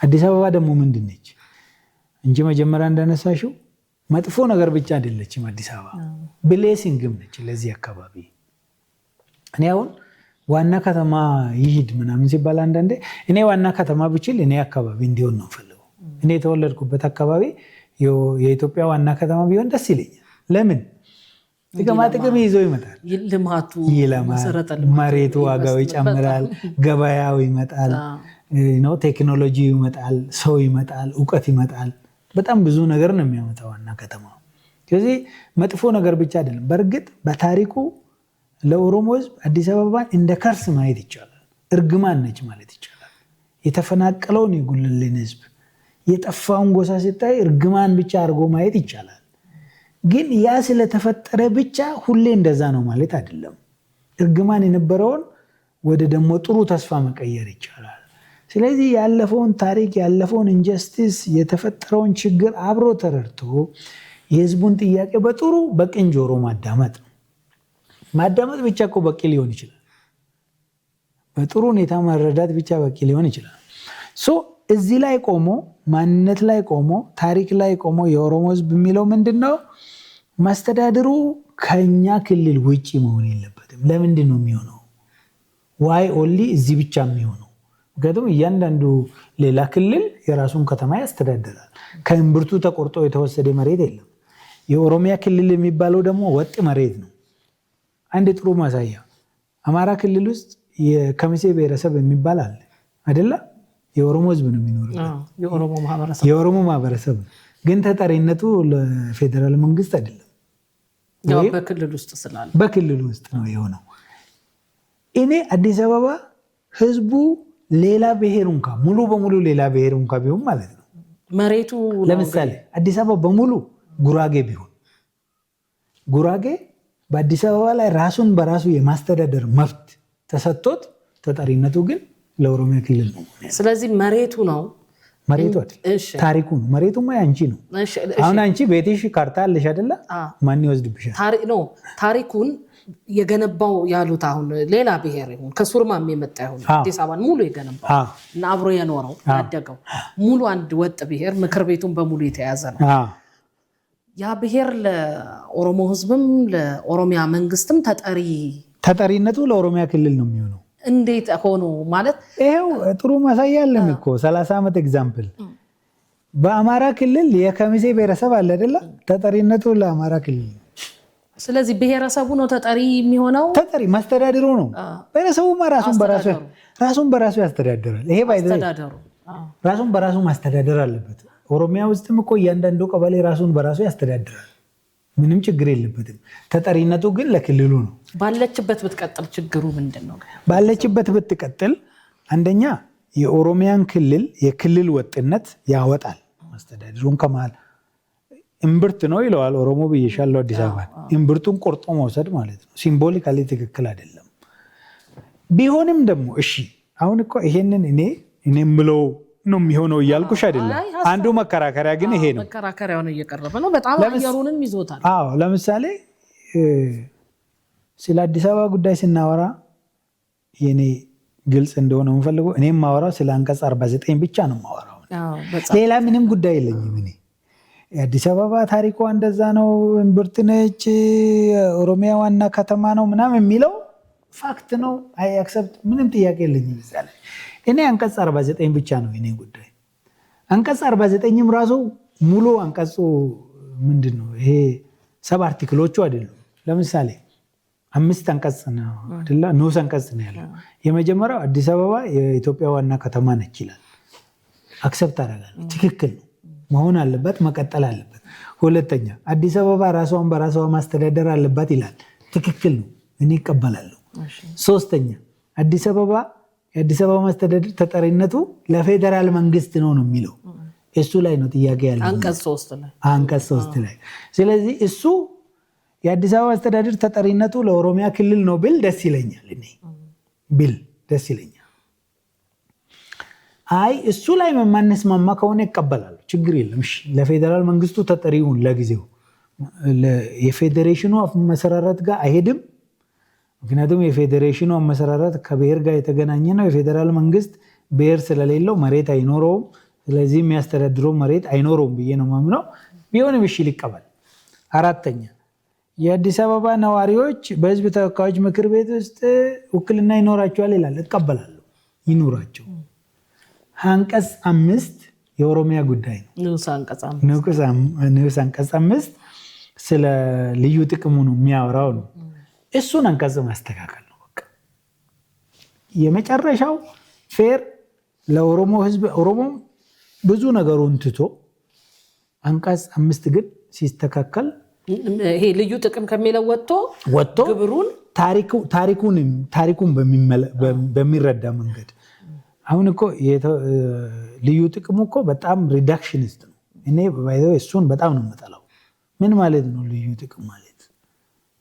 Speaker 1: አዲስ አበባ ደግሞ ምንድነች እንጂ መጀመሪያ እንዳነሳሽው መጥፎ ነገር ብቻ አይደለችም። አዲስ አበባ ብሌሲንግም ነች ለዚህ አካባቢ። እኔ አሁን ዋና ከተማ ይሂድ ምናምን ሲባል አንዳንዴ እኔ ዋና ከተማ ብችል እኔ አካባቢ እንዲሆን ነው ፈልገው። እኔ የተወለድኩበት አካባቢ የኢትዮጵያ ዋና ከተማ ቢሆን ደስ ይለኛል። ለምን? ጥቅም ይዘው ይመጣል።
Speaker 2: ልማቱ
Speaker 1: ይለማል፣ መሬቱ ዋጋው ይጨምራል፣ ገበያው ይመጣል፣ ቴክኖሎጂ ይመጣል፣ ሰው ይመጣል፣ እውቀት ይመጣል። በጣም ብዙ ነገር ነው የሚያመጣው ዋና ከተማ። ስለዚህ መጥፎ ነገር ብቻ አይደለም። በእርግጥ በታሪኩ ለኦሮሞ ህዝብ አዲስ አበባን እንደ ከርስ ማየት ይቻላል። እርግማን ነች ማለት ይቻላል። የተፈናቀለውን የጉልልን ህዝብ የጠፋውን ጎሳ ሲታይ እርግማን ብቻ አድርጎ ማየት ይቻላል። ግን ያ ስለተፈጠረ ብቻ ሁሌ እንደዛ ነው ማለት አይደለም። እርግማን የነበረውን ወደ ደግሞ ጥሩ ተስፋ መቀየር ይቻላል። ስለዚህ ያለፈውን ታሪክ ያለፈውን ኢንጀስቲስ የተፈጠረውን ችግር አብሮ ተረድቶ የህዝቡን ጥያቄ በጥሩ በቅን ጆሮ ማዳመጥ ነው። ማዳመጥ ብቻ እኮ በቂ ሊሆን ይችላል። በጥሩ ሁኔታ መረዳት ብቻ በቂ ሊሆን ይችላል። እዚህ ላይ ቆሞ ማንነት ላይ ቆሞ ታሪክ ላይ ቆሞ የኦሮሞ ህዝብ የሚለው ምንድነው? ማስተዳደሩ ከኛ ክልል ውጪ መሆን የለበትም። ለምንድን ነው የሚሆነው? ዋይ ኦንሊ እዚህ ብቻ የሚሆነው? ምክንያቱም እያንዳንዱ ሌላ ክልል የራሱን ከተማ ያስተዳድራል። ከእምብርቱ ተቆርጦ የተወሰደ መሬት የለም። የኦሮሚያ ክልል የሚባለው ደግሞ ወጥ መሬት ነው። አንድ ጥሩ ማሳያ አማራ ክልል ውስጥ የከሚሴ ብሔረሰብ የሚባል አለ አይደለ? የኦሮሞ ህዝብ ነው የሚኖርበት፣ የኦሮሞ ማህበረሰብ ነው። ግን ተጠሪነቱ ለፌዴራል መንግስት አይደለም፣
Speaker 2: በክልል ውስጥ ስላለ
Speaker 1: በክልል ውስጥ ነው የሆነው። እኔ አዲስ አበባ ህዝቡ ሌላ ብሔር እንኳ ሙሉ በሙሉ ሌላ ብሔር እንኳ ቢሆን ማለት ነው
Speaker 2: መሬቱ
Speaker 1: ለምሳሌ አዲስ አበባ በሙሉ ጉራጌ ቢሆን ጉራጌ በአዲስ አበባ ላይ ራሱን በራሱ የማስተዳደር መብት ተሰጥቶት ተጠሪነቱ ግን ለኦሮሚያ ክልል ነው።
Speaker 2: ስለዚህ መሬቱ ነው
Speaker 1: መሬቱ ታሪኩ ነው። መሬቱማ ያንቺ ነው። አሁን አንቺ ቤትሽ ካርታ አለሽ አይደለ? ማን ይወስድብሻል?
Speaker 2: ታሪኩን የገነባው ያሉት አሁን ሌላ ብሔር ይሁን ከሱርማም የመጣ ይሁን አዲስ አበባን ሙሉ የገነባው እና አብሮ የኖረው ያደገው ሙሉ አንድ ወጥ ብሔር ምክር ቤቱን በሙሉ የተያዘ ነው። ያ ብሔር ለኦሮሞ ህዝብም ለኦሮሚያ መንግስትም ተጠሪነቱ
Speaker 1: ለኦሮሚያ ክልል ነው የሚሆነው።
Speaker 2: እንዴት ሆኖ ማለት
Speaker 1: ይሄው ጥሩ ማሳያ አለን እኮ 30 ዓመት ኤግዛምፕል። በአማራ ክልል የከሚሴ ብሔረሰብ አለ አይደለ? ተጠሪነቱ ለአማራ ክልል።
Speaker 2: ስለዚህ ብሔረሰቡ ነው ተጠሪ የሚሆነው።
Speaker 1: ተጠሪ ማስተዳደሩ ነው። ብሔረሰቡማ ራሱን በራሱ ያስተዳድራል። ይሄ ባይዘው ራሱን በራሱ ማስተዳደር አለበት። ኦሮሚያ ውስጥም እኮ እያንዳንዱ ቀበሌ ራሱን በራሱ ያስተዳድራል። ምንም ችግር የለበትም። ተጠሪነቱ ግን ለክልሉ ነው።
Speaker 2: ባለችበት ብትቀጥል ችግሩ ምንድን ነው?
Speaker 1: ባለችበት ብትቀጥል አንደኛ የኦሮሚያን ክልል የክልል ወጥነት ያወጣል። ማስተዳደሩን ከመሃል እምብርት ነው ይለዋል ኦሮሞ ብዬሻለሁ። አዲስ አበባ እምብርቱን ቆርጦ መውሰድ ማለት ነው። ሲምቦሊካሊ ትክክል አይደለም። ቢሆንም ደግሞ እሺ አሁን እኮ ይሄንን እኔ የምለው ነው የሚሆነው እያልኩሽ አይደለም። አንዱ መከራከሪያ ግን ይሄ ነው።
Speaker 2: መከራከሪያውን እየቀረበ ነው። በጣም አየሩንም ይዞታል።
Speaker 1: ለምሳሌ ስለ አዲስ አበባ ጉዳይ ስናወራ የኔ ግልጽ እንደሆነ የምፈልገው እኔ የማወራው ስለ አንቀጽ 49 ብቻ ነው የማወራው። ሌላ ምንም ጉዳይ የለኝም። እኔ የአዲስ አበባ ታሪኳ እንደዛ ነው፣ እምብርት ነች፣ ኦሮሚያ ዋና ከተማ ነው ምናምን የሚለው ፋክት ነው። አይ አክሰፕት፣ ምንም ጥያቄ የለኝም እዛ ላይ። እኔ አንቀጽ 49 ብቻ ነው የኔ ጉዳይ። አንቀጽ 49ም ራሱ ሙሉ አንቀጹ ምንድን ነው? ይሄ ሰብ አርቲክሎቹ አይደሉም። ለምሳሌ 5 አንቀጽ ነው አይደለ? ንዑስ አንቀጽ ነው ያለው። የመጀመሪያው አዲስ አበባ የኢትዮጵያ ዋና ከተማ ነች ይላል። አክሰፕት አደርጋለሁ። ትክክል ነው፣ መሆን አለበት፣ መቀጠል አለበት። ሁለተኛ አዲስ አበባ ራሷን በራሷ ማስተዳደር አለባት ይላል። ትክክል ነው፣ እኔ እቀበላለሁ። ሶስተኛ የአዲስ አበባ ማስተዳደር ተጠሪነቱ ለፌዴራል መንግስት ነው የሚለው። እሱ ላይ ነው ጥያቄ ያለው አንቀጽ 3 ላይ። ስለዚህ እሱ የአዲስ አበባ ማስተዳደር ተጠሪነቱ ለኦሮሚያ ክልል ነው ብል ደስ ይለኛል። እኔ ብል ደስ ይለኛል። አይ እሱ ላይ የማንስማማ ከሆነ ይቀበላል፣ ችግር የለም። እሺ ለፌዴራል መንግስቱ ተጠሪውን ለጊዜው የፌዴሬሽኑ መሰራረት ጋር አይሄድም። ምክንያቱም የፌዴሬሽኑ አመሰራረት ከብሔር ጋር የተገናኘ ነው። የፌዴራል መንግስት ብሔር ስለሌለው መሬት አይኖረውም። ስለዚህ የሚያስተዳድረው መሬት አይኖረውም ብዬ ነው ማምነው። ቢሆንም እሺ ሊቀበል። አራተኛ የአዲስ አበባ ነዋሪዎች በህዝብ ተወካዮች ምክር ቤት ውስጥ ውክልና ይኖራቸዋል ይላል። እቀበላለሁ፣ ይኖራቸው። አንቀጽ 5 የኦሮሚያ ጉዳይ ነው። ንዑስ አንቀጽ 5 ስለ ልዩ ጥቅሙ ነው የሚያወራው ነው። እሱን አንቀጽ ማስተካከል ነው በቃ። የመጨረሻው ፌር ለኦሮሞ ህዝብ፣ ኦሮሞም ብዙ ነገሩን ትቶ አንቀጽ 5 ግን ሲስተካከል
Speaker 2: ይሄ ልዩ ጥቅም ከሚለው ወጥቶ ግብሩን
Speaker 1: ታሪኩን በሚረዳ መንገድ። አሁን እኮ ልዩ ጥቅሙ እኮ በጣም ሪዳክሽኒስት ነው። እኔ እሱን በጣም ነው የምጠላው። ምን ማለት ነው ልዩ ጥቅም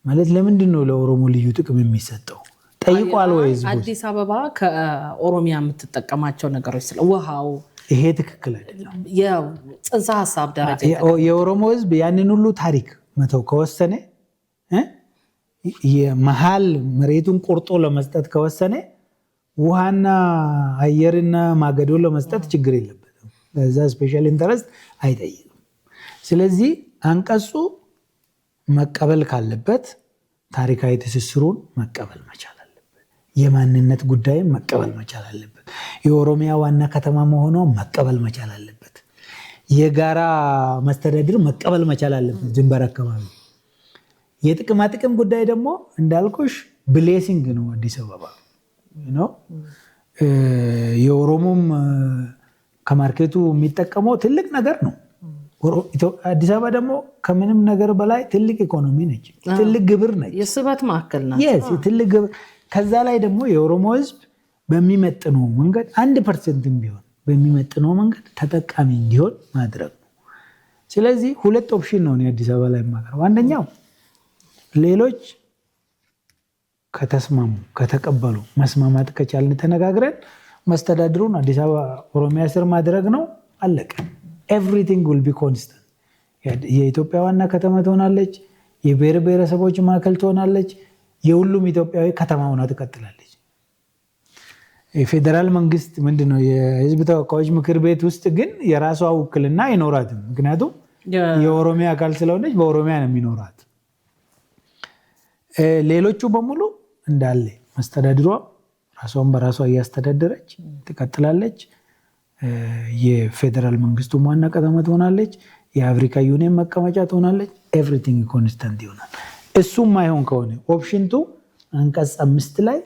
Speaker 1: ማለት ለምንድን ነው ለኦሮሞ ልዩ ጥቅም የሚሰጠው? ጠይቋል ወይ ህዝቡ?
Speaker 2: አዲስ አበባ ከኦሮሚያ የምትጠቀማቸው ነገሮች ስለ ውሃው፣
Speaker 1: ይሄ ትክክል አይደለም።
Speaker 2: ጽንሰ ሀሳብ ደረጃ
Speaker 1: የኦሮሞ ህዝብ ያንን ሁሉ ታሪክ መተው ከወሰነ፣ የመሀል መሬቱን ቆርጦ ለመስጠት ከወሰነ ውሃና አየርና ማገዶ ለመስጠት ችግር የለበትም። ለዛ ስፔሻል ኢንተረስት አይጠይቅም። ስለዚህ አንቀጹ መቀበል ካለበት ታሪካዊ ትስስሩን መቀበል መቻል አለበት። የማንነት ጉዳይም መቀበል መቻል አለበት። የኦሮሚያ ዋና ከተማ መሆኗ መቀበል መቻል አለበት። የጋራ መስተዳድር መቀበል መቻል አለበት። ድንበር አካባቢ የጥቅማ ጥቅም ጉዳይ ደግሞ እንዳልኩሽ ብሌሲንግ ነው። አዲስ አበባ የኦሮሞም ከማርኬቱ የሚጠቀመው ትልቅ ነገር ነው። አዲስ አበባ ደግሞ ከምንም ነገር በላይ ትልቅ ኢኮኖሚ ነች፣ ትልቅ ግብር ነች፣
Speaker 2: የስበት ማዕከል ናት።
Speaker 1: ትልቅ ግብር። ከዛ ላይ ደግሞ የኦሮሞ ህዝብ በሚመጥነው መንገድ 1% ቢሆን በሚመጥነው መንገድ ተጠቃሚ እንዲሆን ማድረግ ነው። ስለዚህ ሁለት ኦፕሽን ነው አዲስ አበባ ላይ የማቀርበው። አንደኛው ሌሎች ከተስማሙ ከተቀበሉ መስማማት ከቻልን ተነጋግረን መስተዳድሩን አዲስ አበባ ኦሮሚያ ስር ማድረግ ነው። አለቀ። ኤቭሪቲንግ ዊል ቢ ኮንስታንት። የኢትዮጵያ ዋና ከተማ ትሆናለች። የብሔር ብሔረሰቦች ማዕከል ትሆናለች። የሁሉም ኢትዮጵያዊ ከተማ ሆና ትቀጥላለች። የፌዴራል መንግስት ምንድነው የህዝብ ተወካዮች ምክር ቤት ውስጥ ግን የራሷ ውክልና አይኖራትም። ምክንያቱም የኦሮሚያ አካል ስለሆነች በኦሮሚያ ነው የሚኖራት። ሌሎቹ በሙሉ እንዳለ መስተዳድሯ ራሷን በራሷ እያስተዳደረች ትቀጥላለች። የፌዴራል መንግስቱ ዋና ከተማ ትሆናለች። የአፍሪካ ዩኒየን መቀመጫ ትሆናለች። ኤቭሪቲንግ ኮንስታንት ይሆናል። እሱም ማይሆን ከሆነ ኦፕሽን 2 አንቀጽ 5 ላይ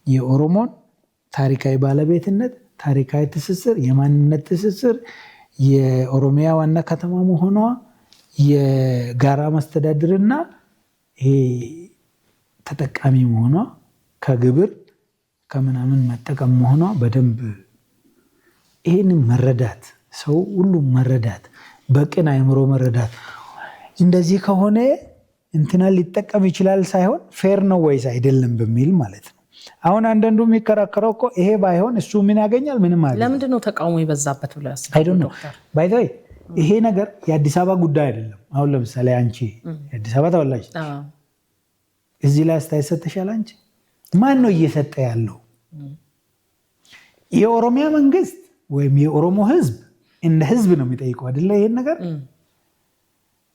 Speaker 1: የኦሮሞን ታሪካዊ ባለቤትነት፣ ታሪካዊ ትስስር፣ የማንነት ትስስር፣ የኦሮሚያ ዋና ከተማ መሆኗ፣ የጋራ መስተዳድርና ተጠቃሚ መሆኗ፣ ከግብር ከምናምን መጠቀም መሆኗ በደንብ ይህንን መረዳት፣ ሰው ሁሉም መረዳት፣ በቅን አእምሮ መረዳት። እንደዚህ ከሆነ እንትና ሊጠቀም ይችላል ሳይሆን ፌር ነው ወይስ አይደለም በሚል ማለት ነው። አሁን አንዳንዱ የሚከራከረው እኮ ይሄ ባይሆን እሱ ምን ያገኛል? ምንም ማለት ነው።
Speaker 2: ለምንድን ነው ተቃውሞ የበዛበት ብሎ ያስባሉ ዶክተር?
Speaker 1: ባይታይ ይሄ ነገር የአዲስ አበባ ጉዳይ አይደለም። አሁን ለምሳሌ አንቺ የአዲስ አበባ ተወላጅ እዚህ ላይ አስተያየት ሰጥተሻል። አንቺ ማን ነው እየሰጠ ያለው? የኦሮሚያ መንግስት ወይም የኦሮሞ ህዝብ እንደ ህዝብ ነው የሚጠይቀው አይደለ? ይሄን ነገር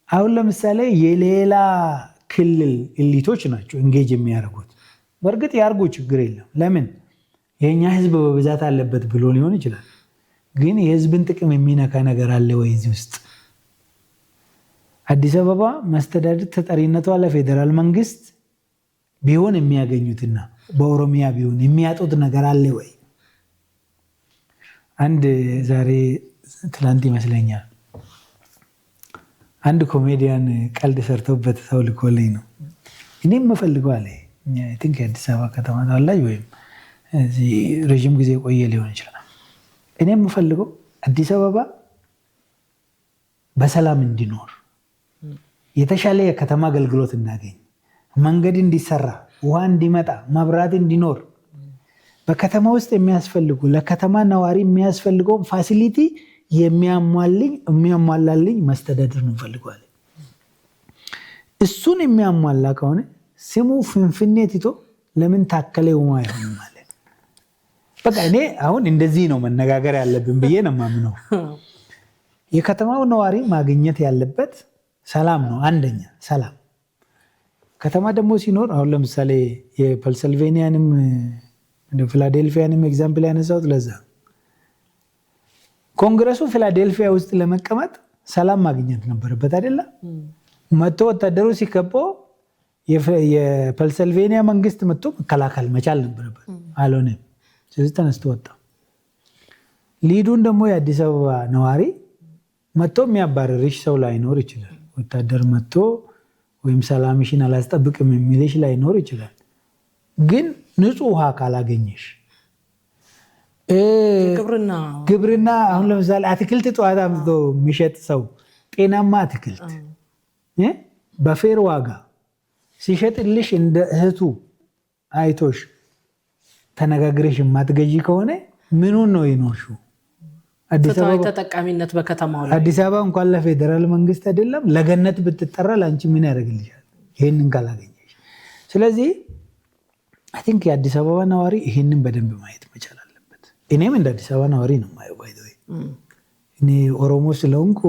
Speaker 1: አሁን ለምሳሌ የሌላ ክልል ኢሊቶች ናቸው እንጌጅ የሚያደርጉት። በእርግጥ ያርጉ፣ ችግር የለም። ለምን የኛ ህዝብ በብዛት አለበት ብሎ ሊሆን ይችላል። ግን የህዝብን ጥቅም የሚነካ ነገር አለ ወይ እዚህ ውስጥ? አዲስ አበባ መስተዳድር ተጠሪነቷ ለፌዴራል መንግስት ቢሆን የሚያገኙትና በኦሮሚያ ቢሆን የሚያጡት ነገር አለ ወይ? አንድ ዛሬ ትላንት ይመስለኛል አንድ ኮሜዲያን ቀልድ ሰርቶበት ሰው ልኮልኝ ነው። እኔም የምፈልገው አለ ቲንክ የአዲስ አበባ ከተማ ተወላጅ ወይም እዚህ ረዥም ጊዜ ቆየ ሊሆን ይችላል። እኔ የምፈልገው አዲስ አበባ በሰላም እንዲኖር፣ የተሻለ የከተማ አገልግሎት እናገኝ፣ መንገድ እንዲሰራ፣ ውሃ እንዲመጣ፣ መብራት እንዲኖር፣ በከተማ ውስጥ የሚያስፈልጉ ለከተማ ነዋሪ የሚያስፈልገውን ፋሲሊቲ የሚያሟላልኝ መስተዳድር ነው እንፈልገዋለን። እሱን የሚያሟላ ከሆነ ስሙ ፍንፍኔ ትቶ ለምን ታከለ ኡማ አይሆንም ማለት? በቃ እኔ አሁን እንደዚህ ነው መነጋገር ያለብን ብዬ ነው የማምነው። የከተማው ነዋሪ ማግኘት ያለበት ሰላም ነው። አንደኛ ሰላም። ከተማ ደግሞ ሲኖር አሁን ለምሳሌ የፔንሲልቬኒያንም ፊላዴልፊያንም ኤግዛምፕል ያነሳሁት ለዛ ኮንግረሱ ፊላዴልፊያ ውስጥ ለመቀመጥ ሰላም ማግኘት ነበረበት አይደለ? መጥቶ ወታደሩ ሲከበው የፔንሲልቬኒያ መንግስት መጥቶ መከላከል መቻል ነበረበት። አልሆነም። ስለዚህ ተነስቶ ወጣ። ሊዱን ደግሞ የአዲስ አበባ ነዋሪ መጥቶ የሚያባረርሽ ሰው ላይኖር ይችላል። ወታደር መጥቶ ወይም ሰላምሽን አላስጠብቅም የሚልሽ ላይኖር ይችላል። ግን ንጹህ ውሃ ካላገኘሽ ግብርና አሁን ለምሳሌ አትክልት ጠዋት አምጥቶ የሚሸጥ ሰው ጤናማ አትክልት በፌር ዋጋ ሲሸጥልሽ እንደ እህቱ አይቶሽ ተነጋግረሽ የማትገዢ ከሆነ ምኑን ነው ይኖርሽው?
Speaker 2: ተጠቃሚነት በከተማው ላይ
Speaker 1: አዲስ አበባ እንኳን ለፌዴራል መንግስት አይደለም ለገነት ብትጠራ ለአንቺ ምን ያደርግልሻል? ይህንን ካላገኘሽ። ስለዚህ አይ ቲንክ የአዲስ አበባ ነዋሪ ይህንን በደንብ ማየት መቻል አለበት። እኔም እንደ አዲስ አበባ ነዋሪ ነው የማየው። እኔ ኦሮሞ ስለሆንኩ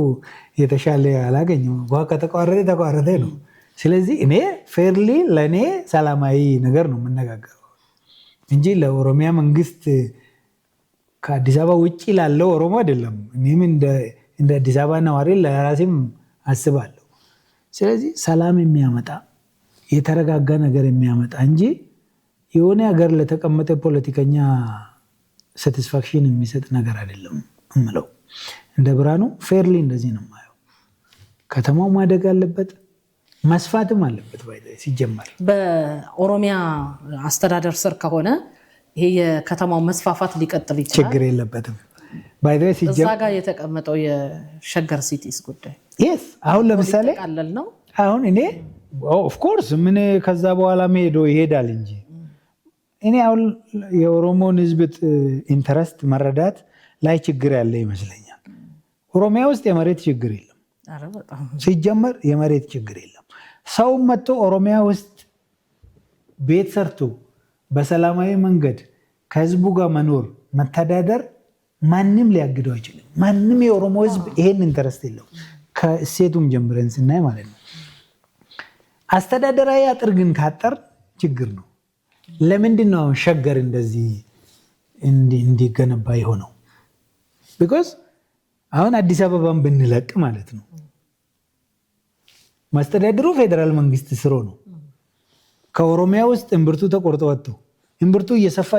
Speaker 1: የተሻለ አላገኘም። ውሃ ከተቋረጠ ተቋረጠ ነው። ስለዚህ እኔ ፌርሊ ለእኔ ሰላማዊ ነገር ነው የምነጋገረው እንጂ ለኦሮሚያ መንግስት ከአዲስ አበባ ውጭ ላለው ኦሮሞ አይደለም። እኔም እንደ አዲስ አበባ ነዋሪ ለራሴም አስባለሁ። ስለዚህ ሰላም የሚያመጣ የተረጋጋ ነገር የሚያመጣ እንጂ የሆነ ሀገር ለተቀመጠ ፖለቲከኛ ሳቲስፋክሽን የሚሰጥ ነገር አይደለም እምለው። እንደ ብርሃኑ ፌርሊ እንደዚህ ነው የማየው። ከተማው ማደግ አለበት፣ መስፋትም አለበት። ሲጀመር
Speaker 2: በኦሮሚያ አስተዳደር ስር ከሆነ ይሄ የከተማው መስፋፋት ሊቀጥል ይችላል፣
Speaker 1: ችግር የለበትም።
Speaker 2: እዛ ጋር የተቀመጠው የሸገር ሲቲስ ጉዳይ
Speaker 1: አሁን ለምሳሌ
Speaker 2: ነው።
Speaker 1: አሁን እኔ ኦፍኮርስ ምን ከዛ በኋላ መሄዶ ይሄዳል እንጂ እኔ አሁን የኦሮሞን ህዝብ ኢንተረስት መረዳት ላይ ችግር ያለ ይመስለኛል። ኦሮሚያ ውስጥ የመሬት ችግር የለም፣ ሲጀመር የመሬት ችግር የለም። ሰውም መጥቶ ኦሮሚያ ውስጥ ቤት ሰርቶ በሰላማዊ መንገድ ከህዝቡ ጋር መኖር መተዳደር ማንም ሊያግደው አይችልም። ማንም የኦሮሞ ህዝብ ይሄን ኢንተረስት የለው፣ ከእሴቱም ጀምረን ስናይ ማለት ነው። አስተዳደራዊ አጥር ግን ካጠር ችግር ነው። ለምንድን ነው ሸገር እንደዚህ እንዲገነባ የሆነው? ቢኮዝ አሁን አዲስ አበባን ብንለቅ ማለት ነው ማስተዳደሩ ፌዴራል መንግስት ስሮ ነው። ከኦሮሚያ ውስጥ እምብርቱ ተቆርጦ ወጥቶ እምብርቱ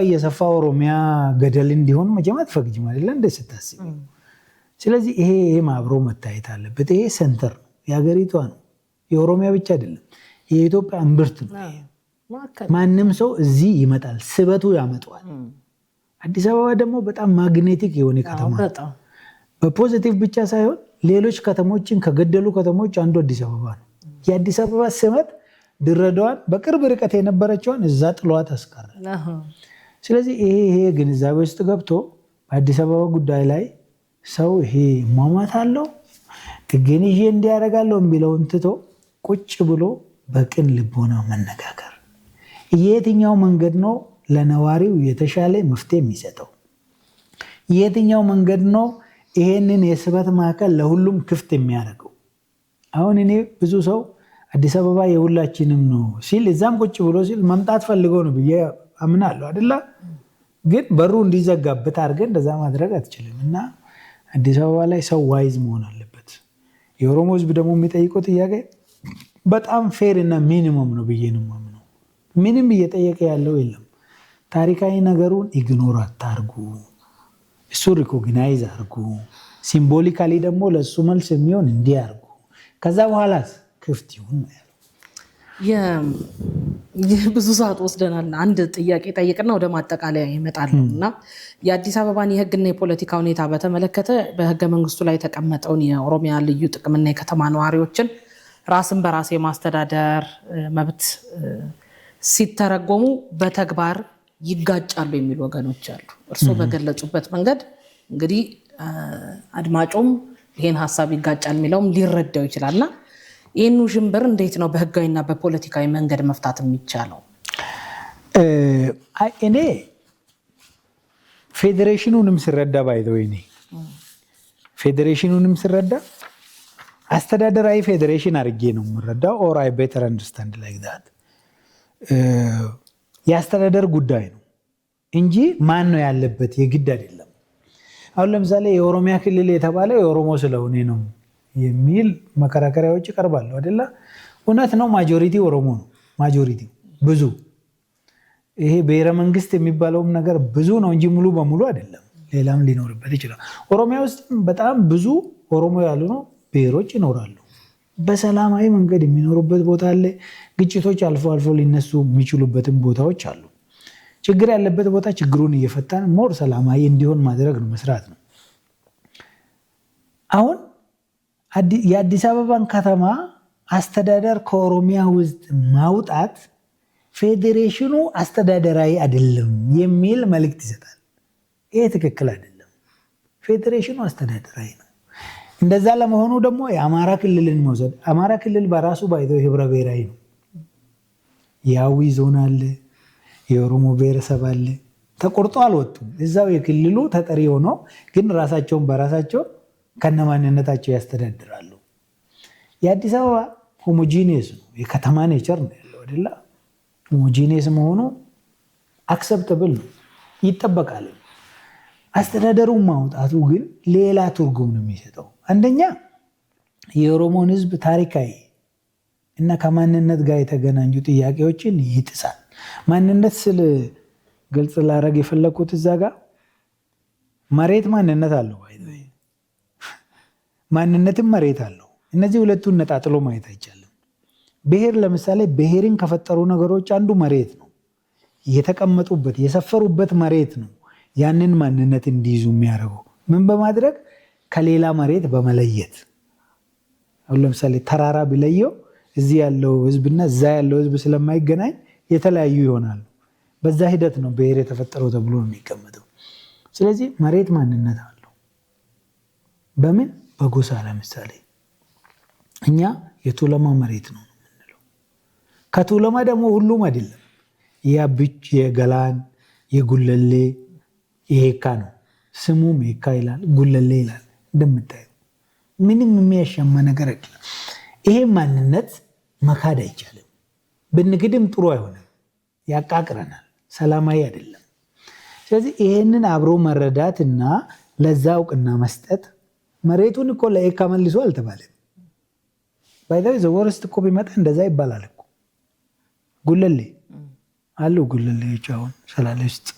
Speaker 1: እየሰፋ ኦሮሚያ ገደል እንዲሆን መቼም አትፈቅጂም አይደለ እንደ ስታስቢ። ስለዚህ ይሄ አብሮ መታየት አለበት። ይሄ ሴንተር ነው፣ የሀገሪቷ ነው፣ የኦሮሚያ ብቻ አይደለም፣ የኢትዮጵያ እምብርት ነው። ማንም ሰው እዚህ ይመጣል፣ ስበቱ ያመጣዋል። አዲስ አበባ ደግሞ በጣም ማግኔቲክ የሆነ ከተማ ነው። በፖዚቲቭ ብቻ ሳይሆን ሌሎች ከተሞችን ከገደሉ ከተሞች አንዱ አዲስ አበባ ነው። የአዲስ አበባ ስመት ድሬዳዋን በቅርብ ርቀት የነበረችውን እዛ ጥሏት አስቀረ። ስለዚህ ይሄ ግንዛቤ ውስጥ ገብቶ በአዲስ አበባ ጉዳይ ላይ ሰው ይሄ ማማት አለው ጥገን ይዤ እንዲያደርጋለሁ የሚለውን ትቶ ቁጭ ብሎ በቅን ልቦና መነጋገር፣ የትኛው መንገድ ነው ለነዋሪው የተሻለ መፍትሄ የሚሰጠው፣ የትኛው መንገድ ነው ይሄንን የስበት ማዕከል ለሁሉም ክፍት የሚያደርገው። አሁን እኔ ብዙ ሰው አዲስ አበባ የሁላችንም ነው ሲል እዛም ቁጭ ብሎ ሲል መምጣት ፈልገው ነው ብዬ አምናለሁ አይደለ? ግን በሩ እንዲዘጋበት አድርገን እንደዛ ማድረግ አትችልም። እና አዲስ አበባ ላይ ሰው ዋይዝ መሆን አለበት። የኦሮሞ ህዝብ ደግሞ የሚጠይቀው ጥያቄ በጣም ፌር እና ሚኒመም ነው ብዬ ነው የማምነው። ምንም እየጠየቀ ያለው የለም። ታሪካዊ ነገሩን ኢግኖር አታርጉ፣ እሱ ሪኮግናይዝ አርጉ። ሲምቦሊካሊ ደግሞ ለእሱ መልስ የሚሆን እንዲህ አርጉ። ከዛ በኋላ ክፍት ይሁን ነው ያለው።
Speaker 2: ብዙ ሰዓት ወስደናል። አንድ ጥያቄ ጠይቅና ወደ ማጠቃለያ ይመጣል እና የአዲስ አበባን የህግና የፖለቲካ ሁኔታ በተመለከተ በህገ መንግስቱ ላይ የተቀመጠውን የኦሮሚያ ልዩ ጥቅምና የከተማ ነዋሪዎችን ራስን በራስ የማስተዳደር መብት ሲተረጎሙ በተግባር ይጋጫሉ የሚሉ ወገኖች አሉ። እርስዎ በገለጹበት መንገድ እንግዲህ አድማጩም ይሄን ሀሳብ ይጋጫል የሚለውም ሊረዳው ይችላልና ይህን ውዥንብር እንዴት ነው በህጋዊና በፖለቲካዊ መንገድ መፍታት የሚቻለው?
Speaker 1: እኔ ፌዴሬሽኑንም ስረዳ ባይዘው እኔ ፌዴሬሽኑንም ስረዳ አስተዳደራዊ ፌዴሬሽን አድርጌ ነው የምረዳው። ኦር አይ ቤተር አንደርስታንድ ላይክ ዛት የአስተዳደር ጉዳይ ነው እንጂ ማን ነው ያለበት የግድ አይደለም። አሁን ለምሳሌ የኦሮሚያ ክልል የተባለው የኦሮሞ ስለሆነ ነው የሚል መከራከሪያዎች ይቀርባሉ አይደለ? እውነት ነው። ማጆሪቲ ኦሮሞ ነው። ማጆሪቲ ብዙ ይሄ ብሔረ መንግስት የሚባለውም ነገር ብዙ ነው እንጂ ሙሉ በሙሉ አይደለም። ሌላም ሊኖርበት ይችላል። ኦሮሚያ ውስጥ በጣም ብዙ ኦሮሞ ያሉ ነው ብሔሮች ይኖራሉ። በሰላማዊ መንገድ የሚኖሩበት ቦታ አለ። ግጭቶች አልፎ አልፎ ሊነሱ የሚችሉበትም ቦታዎች አሉ። ችግር ያለበት ቦታ ችግሩን እየፈታን ሞር ሰላማዊ እንዲሆን ማድረግ ነው፣ መስራት ነው። አሁን የአዲስ አበባን ከተማ አስተዳደር ከኦሮሚያ ውስጥ ማውጣት ፌዴሬሽኑ አስተዳደራዊ አይደለም የሚል መልእክት ይሰጣል። ይሄ ትክክል አይደለም። ፌዴሬሽኑ አስተዳደራዊ ነው። እንደዛ ለመሆኑ ደግሞ የአማራ ክልልን መውሰድ፣ አማራ ክልል በራሱ ባይዘው ህብረ ብሔራዊ ነው። የአዊ ዞን አለ፣ የኦሮሞ ብሔረሰብ አለ። ተቆርጦ አልወጡም። እዛው የክልሉ ተጠሪ ሆነው ግን ራሳቸውን በራሳቸው ከነማንነታቸው ያስተዳድራሉ። የአዲስ አበባ ሆሞጂኒየስ ነው፣ የከተማ ኔቸር ነው ያለው አይደለ? ሆሞጂኒየስ መሆኑ አክሰፕተብል ነው፣ ይጠበቃል። አስተዳደሩን ማውጣቱ ግን ሌላ ትርጉም ነው የሚሰጠው። አንደኛ የኦሮሞን ህዝብ ታሪካዊ እና ከማንነት ጋር የተገናኙ ጥያቄዎችን ይጥሳል። ማንነት ስል ግልጽ ላደርግ የፈለኩት እዛ ጋር መሬት ማንነት አለው፣ ማንነትም መሬት አለው። እነዚህ ሁለቱን ነጣጥሎ ማየት አይቻልም። ብሔር ለምሳሌ ብሔርን ከፈጠሩ ነገሮች አንዱ መሬት ነው። የተቀመጡበት የሰፈሩበት መሬት ነው ያንን ማንነት እንዲይዙ የሚያደርገው። ምን በማድረግ ከሌላ መሬት በመለየት። አሁን ለምሳሌ ተራራ ቢለየው እዚህ ያለው ህዝብና እዛ ያለው ህዝብ ስለማይገናኝ የተለያዩ ይሆናሉ። በዛ ሂደት ነው ብሔር የተፈጠረው ተብሎ የሚቀመጠው። ስለዚህ መሬት ማንነት አለው። በምን በጎሳ ለምሳሌ እኛ የቱለማ መሬት ነው የምንለው። ከቱለማ ደግሞ ሁሉም አይደለም። የአብች፣ የገላን፣ የጉለሌ፣ የሄካ ነው። ስሙም ሄካ ይላል፣ ጉለሌ ይላል። እንደምታየው ምንም የሚያሻማ ነገር አይደለም። ይሄ ማንነት መካድ አይቻልም። ብንክድም ጥሩ አይሆንም፣ ያቃቅረናል፣ ሰላማዊ አይደለም። ስለዚህ ይሄንን አብሮ መረዳትና ለዛ እውቅና መስጠት። መሬቱን እኮ ለሄካ መልሶ አልተባለም። ባይዛዊ ዘወርስት እኮ ቢመጣ እንደዛ ይባላል እኮ። ጉለሌ አሉ ጉለሌዎች አሁን ሰላሌ ውስጥ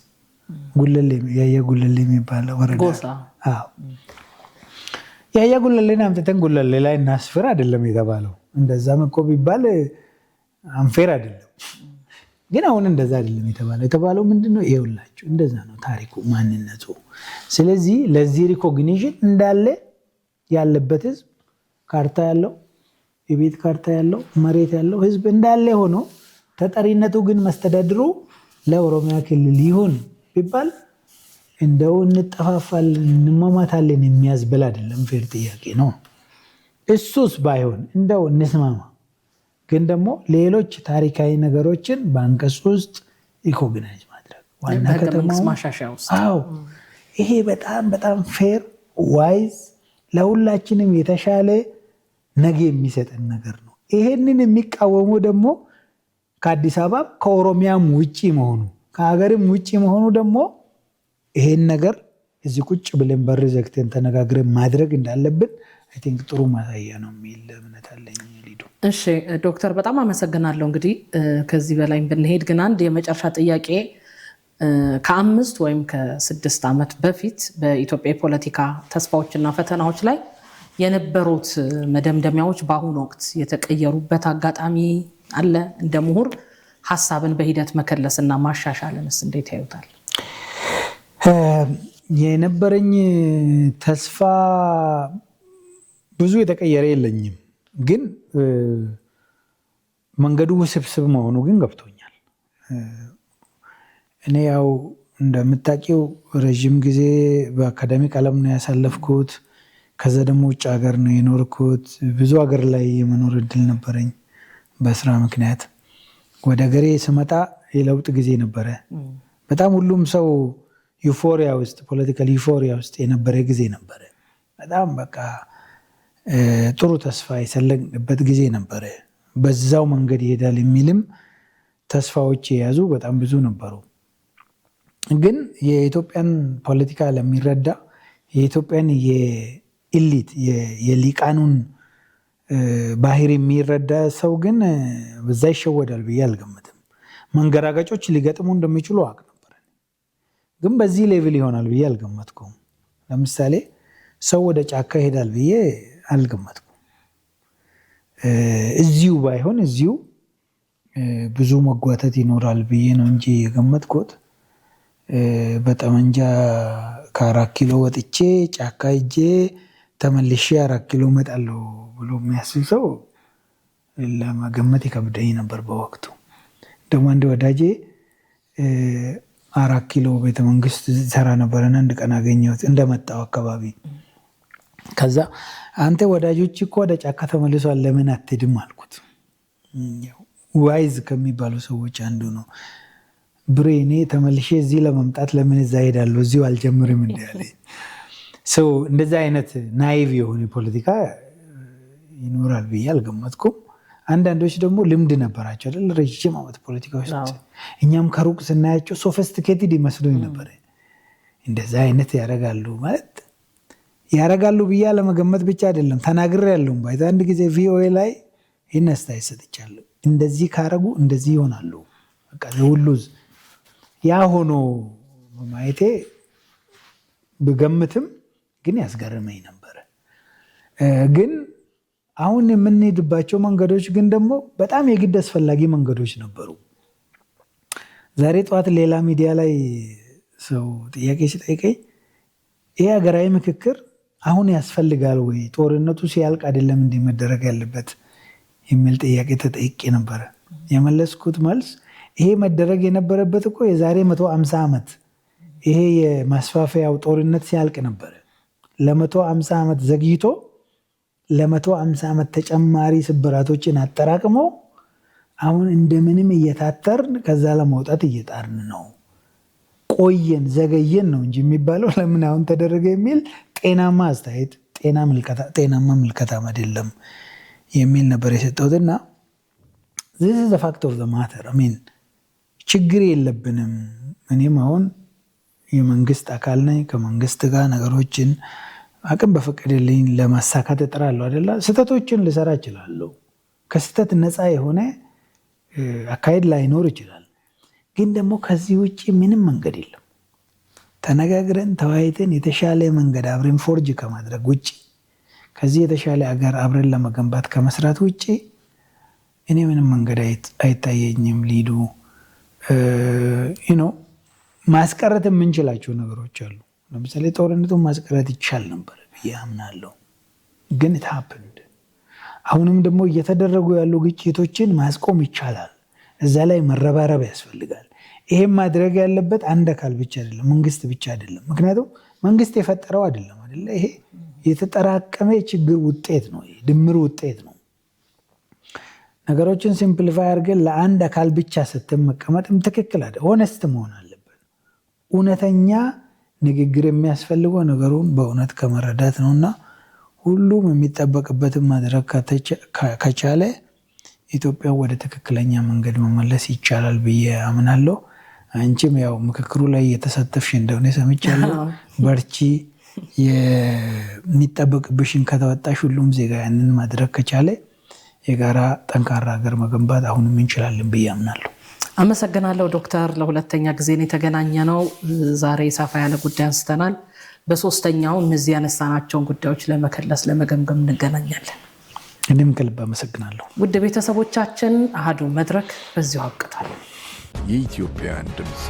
Speaker 1: ጉለሌ ያያ ጉለሌ የሚባለው ወረዳ። አዎ ያያ ጉለሌን አምጥተን ጉለሌ ላይ እናስፍር አይደለም የተባለው። እንደዛም እኮ ቢባል አንፌር አይደለም። ግን አሁን እንደዛ አይደለም የተባለው። የተባለው ምንድነው? ይኸውላችሁ እንደዛ ነው ታሪኩ፣ ማንነቱ። ስለዚህ ለዚህ ሪኮግኒሽን እንዳለ ያለበት ህዝብ ካርታ ያለው የቤት ካርታ ያለው መሬት ያለው ህዝብ እንዳለ ሆኖ ተጠሪነቱ ግን መስተዳድሩ ለኦሮሚያ ክልል ይሁን ቢባል እንደው እንጠፋፋለን እንማማታለን የሚያስብል አይደለም። ፌር ጥያቄ ነው። እሱስ ባይሆን እንደው እንስማማ። ግን ደግሞ ሌሎች ታሪካዊ ነገሮችን በአንቀጽ ውስጥ ሪኮግናይዝ ማድረግ ዋና ከተማው ማሻሻያ ውስጥ። አዎ ይሄ በጣም በጣም ፌር ዋይዝ ለሁላችንም የተሻለ ነገ የሚሰጠን ነገር ነው። ይሄንን የሚቃወሙ ደግሞ ከአዲስ አበባ ከኦሮሚያም ውጪ መሆኑ ከሀገርም ውጪ መሆኑ ደግሞ ይሄን ነገር እዚህ ቁጭ ብለን በር ዘግተን ተነጋግረን ማድረግ እንዳለብን አይ ቲንክ ጥሩ ማሳያ ነው የሚል እምነት አለኝ። ሊዱ
Speaker 2: እሺ ዶክተር በጣም አመሰግናለሁ። እንግዲህ ከዚህ በላይ ብንሄድ ግን አንድ የመጨረሻ ጥያቄ ከ5 ወይም ከ6 ዓመት በፊት በኢትዮጵያ የፖለቲካ ተስፋዎችና ፈተናዎች ላይ የነበሩት መደምደሚያዎች በአሁኑ ወቅት የተቀየሩበት አጋጣሚ አለ? እንደ ምሁር ሀሳብን በሂደት መከለስና ማሻሻልንስ እንዴት ያዩታል?
Speaker 1: የነበረኝ ተስፋ ብዙ የተቀየረ የለኝም፣ ግን መንገዱ ውስብስብ መሆኑ ግን ገብቶኛል። እኔ ያው እንደምታውቂው ረዥም ጊዜ በአካዳሚክ ዓለም ነው ያሳለፍኩት። ከዛ ደግሞ ውጭ ሀገር ነው የኖርኩት። ብዙ ሀገር ላይ የመኖር እድል ነበረኝ በስራ ምክንያት። ወደ ሀገሬ ስመጣ የለውጥ ጊዜ ነበረ። በጣም ሁሉም ሰው ዩፎሪያ ውስጥ ፖለቲካል ዩፎሪያ ውስጥ የነበረ ጊዜ ነበረ። በጣም በቃ ጥሩ ተስፋ የሰለቅንበት ጊዜ ነበረ። በዛው መንገድ ይሄዳል የሚልም ተስፋዎች የያዙ በጣም ብዙ ነበሩ። ግን የኢትዮጵያን ፖለቲካ ለሚረዳ የኢትዮጵያን የኢሊት የሊቃኑን ባህሪ የሚረዳ ሰው ግን በዛ ይሸወዳል ብዬ አልገምትም። መንገራገጮች ሊገጥሙ እንደሚችሉ አውቅ ነበር፣ ግን በዚህ ሌቭል ይሆናል ብዬ አልገመትኩም። ለምሳሌ ሰው ወደ ጫካ ይሄዳል ብዬ አልገመትኩም። እዚሁ ባይሆን እዚሁ ብዙ መጓተት ይኖራል ብዬ ነው እንጂ የገመትኩት በጠመንጃ ከ4 ኪሎ ወጥቼ ጫካ ሄጄ ተመልሼ 4 ኪሎ እመጣለሁ ብሎ የሚያስብ ሰው ለመገመት ይከብደኝ ነበር በወቅቱ። ደግሞ አንድ ወዳጄ 4 ኪሎ ቤተመንግስት ሰራ ነበረና አንድ ቀን አገኘሁት እንደመጣው አካባቢ። ከዛ አንተ ወዳጆች እኮ ወደ ጫካ ተመልሷል ለምን አትሄድም አልኩት። ዋይዝ ከሚባሉ ሰዎች አንዱ ነው። ብሬ እኔ ተመልሼ እዚህ ለመምጣት ለምን እዛ ሄዳለሁ እዚሁ አልጀምርም እንዳለ ሰው። እንደዛ አይነት ናይቭ የሆነ ፖለቲካ ይኖራል ብዬ አልገመትኩም። አንዳንዶች ደግሞ ልምድ ነበራቸው አይደል፣ ረጅም ዓመት ፖለቲካ ውስጥ። እኛም ከሩቅ ስናያቸው ሶፊስቲኬትድ ይመስሉኝ ነበር። እንደዛ አይነት ያደርጋሉ ማለት ያደርጋሉ ብዬ ለመገመት ብቻ አይደለም ተናግሬያለሁ። ባይታ አንድ ጊዜ ቪኦኤ ላይ ይህን አስተያየት ሰጥቻለሁ። እንደዚህ ካረጉ እንደዚህ ይሆናሉ በቃ ሁሉ ያ ሆኖ ማየቴ ብገምትም ግን ያስገርመኝ ነበረ። ግን አሁን የምንሄድባቸው መንገዶች ግን ደግሞ በጣም የግድ አስፈላጊ መንገዶች ነበሩ። ዛሬ ጠዋት ሌላ ሚዲያ ላይ ሰው ጥያቄ ሲጠይቀኝ ይሄ ሀገራዊ ምክክር አሁን ያስፈልጋል ወይ ጦርነቱ ሲያልቅ አይደለም እንዲህ መደረግ ያለበት የሚል ጥያቄ ተጠይቄ ነበረ። የመለስኩት መልስ ይሄ መደረግ የነበረበት እኮ የዛሬ 150 ዓመት ይሄ የማስፋፊያው ጦርነት ሲያልቅ ነበረ። ለ150 ዓመት ዘግይቶ ለ150 ዓመት ተጨማሪ ስብራቶችን አጠራቅሞ አሁን እንደምንም እየታተርን ከዛ ለመውጣት እየጣርን ነው። ቆየን ዘገየን ነው እንጂ የሚባለው ለምን አሁን ተደረገ የሚል ጤናማ አስተያየት ጤናማ ምልከታም አይደለም የሚል ነበር የሰጠሁትና this is the fact of the matter. I mean ችግር የለብንም። እኔም አሁን የመንግስት አካል ነኝ። ከመንግስት ጋር ነገሮችን አቅም በፈቀደልኝ ለማሳካት እጥራለሁ አይደለ። ስህተቶችን ልሰራ እችላለሁ። ከስህተት ነፃ የሆነ አካሄድ ላይኖር ይችላል። ግን ደግሞ ከዚህ ውጭ ምንም መንገድ የለም። ተነጋግረን ተወያይተን የተሻለ መንገድ አብረን ፎርጅ ከማድረግ ውጭ ከዚህ የተሻለ አገር አብረን ለመገንባት ከመስራት ውጭ እኔ ምንም መንገድ አይታየኝም። ሊዱ ማስቀረት የምንችላቸው ነገሮች አሉ። ለምሳሌ ጦርነቱን ማስቀረት ይቻል ነበር ብዬ አምናለሁ። ግን it happened። አሁንም ደግሞ እየተደረጉ ያሉ ግጭቶችን ማስቆም ይቻላል። እዛ ላይ መረባረብ ያስፈልጋል። ይሄም ማድረግ ያለበት አንድ አካል ብቻ አይደለም፣ መንግስት ብቻ አይደለም። ምክንያቱም መንግስት የፈጠረው አይደለም አይደለ። ይሄ የተጠራቀመ የችግር ውጤት ነው፣ ድምር ውጤት ነው። ነገሮችን ሲምፕሊፋይ አድርገን ለአንድ አካል ብቻ ስትመቀመጥም ትክክል አይደለም። ሆነስት መሆን አለብን። እውነተኛ ንግግር የሚያስፈልገው ነገሩን በእውነት ከመረዳት ነውና ሁሉም የሚጠበቅበትን ማድረግ ከቻለ ኢትዮጵያ ወደ ትክክለኛ መንገድ መመለስ ይቻላል ብዬ አምናለሁ። አንቺም ያው ምክክሩ ላይ የተሳተፍሽ እንደሆነ ሰምቻለሁ። በርቺ። የሚጠበቅብሽን ከተወጣሽ ሁሉም ዜጋ ያንን ማድረግ ከቻለ የጋራ ጠንካራ ሀገር መገንባት አሁንም እንችላለን ብዬ አምናለሁ።
Speaker 2: አመሰግናለሁ ዶክተር። ለሁለተኛ ጊዜ ነው የተገናኘ ነው። ዛሬ ሰፋ ያለ ጉዳይ አንስተናል። በሶስተኛው እነዚህ ያነሳናቸውን ጉዳዮች ለመከለስ ለመገምገም እንገናኛለን።
Speaker 1: እኔም ከልብ አመሰግናለሁ።
Speaker 2: ውድ ቤተሰቦቻችን አሃዱ መድረክ በዚሁ አብቅቷል።
Speaker 3: የኢትዮጵያን ድምፅ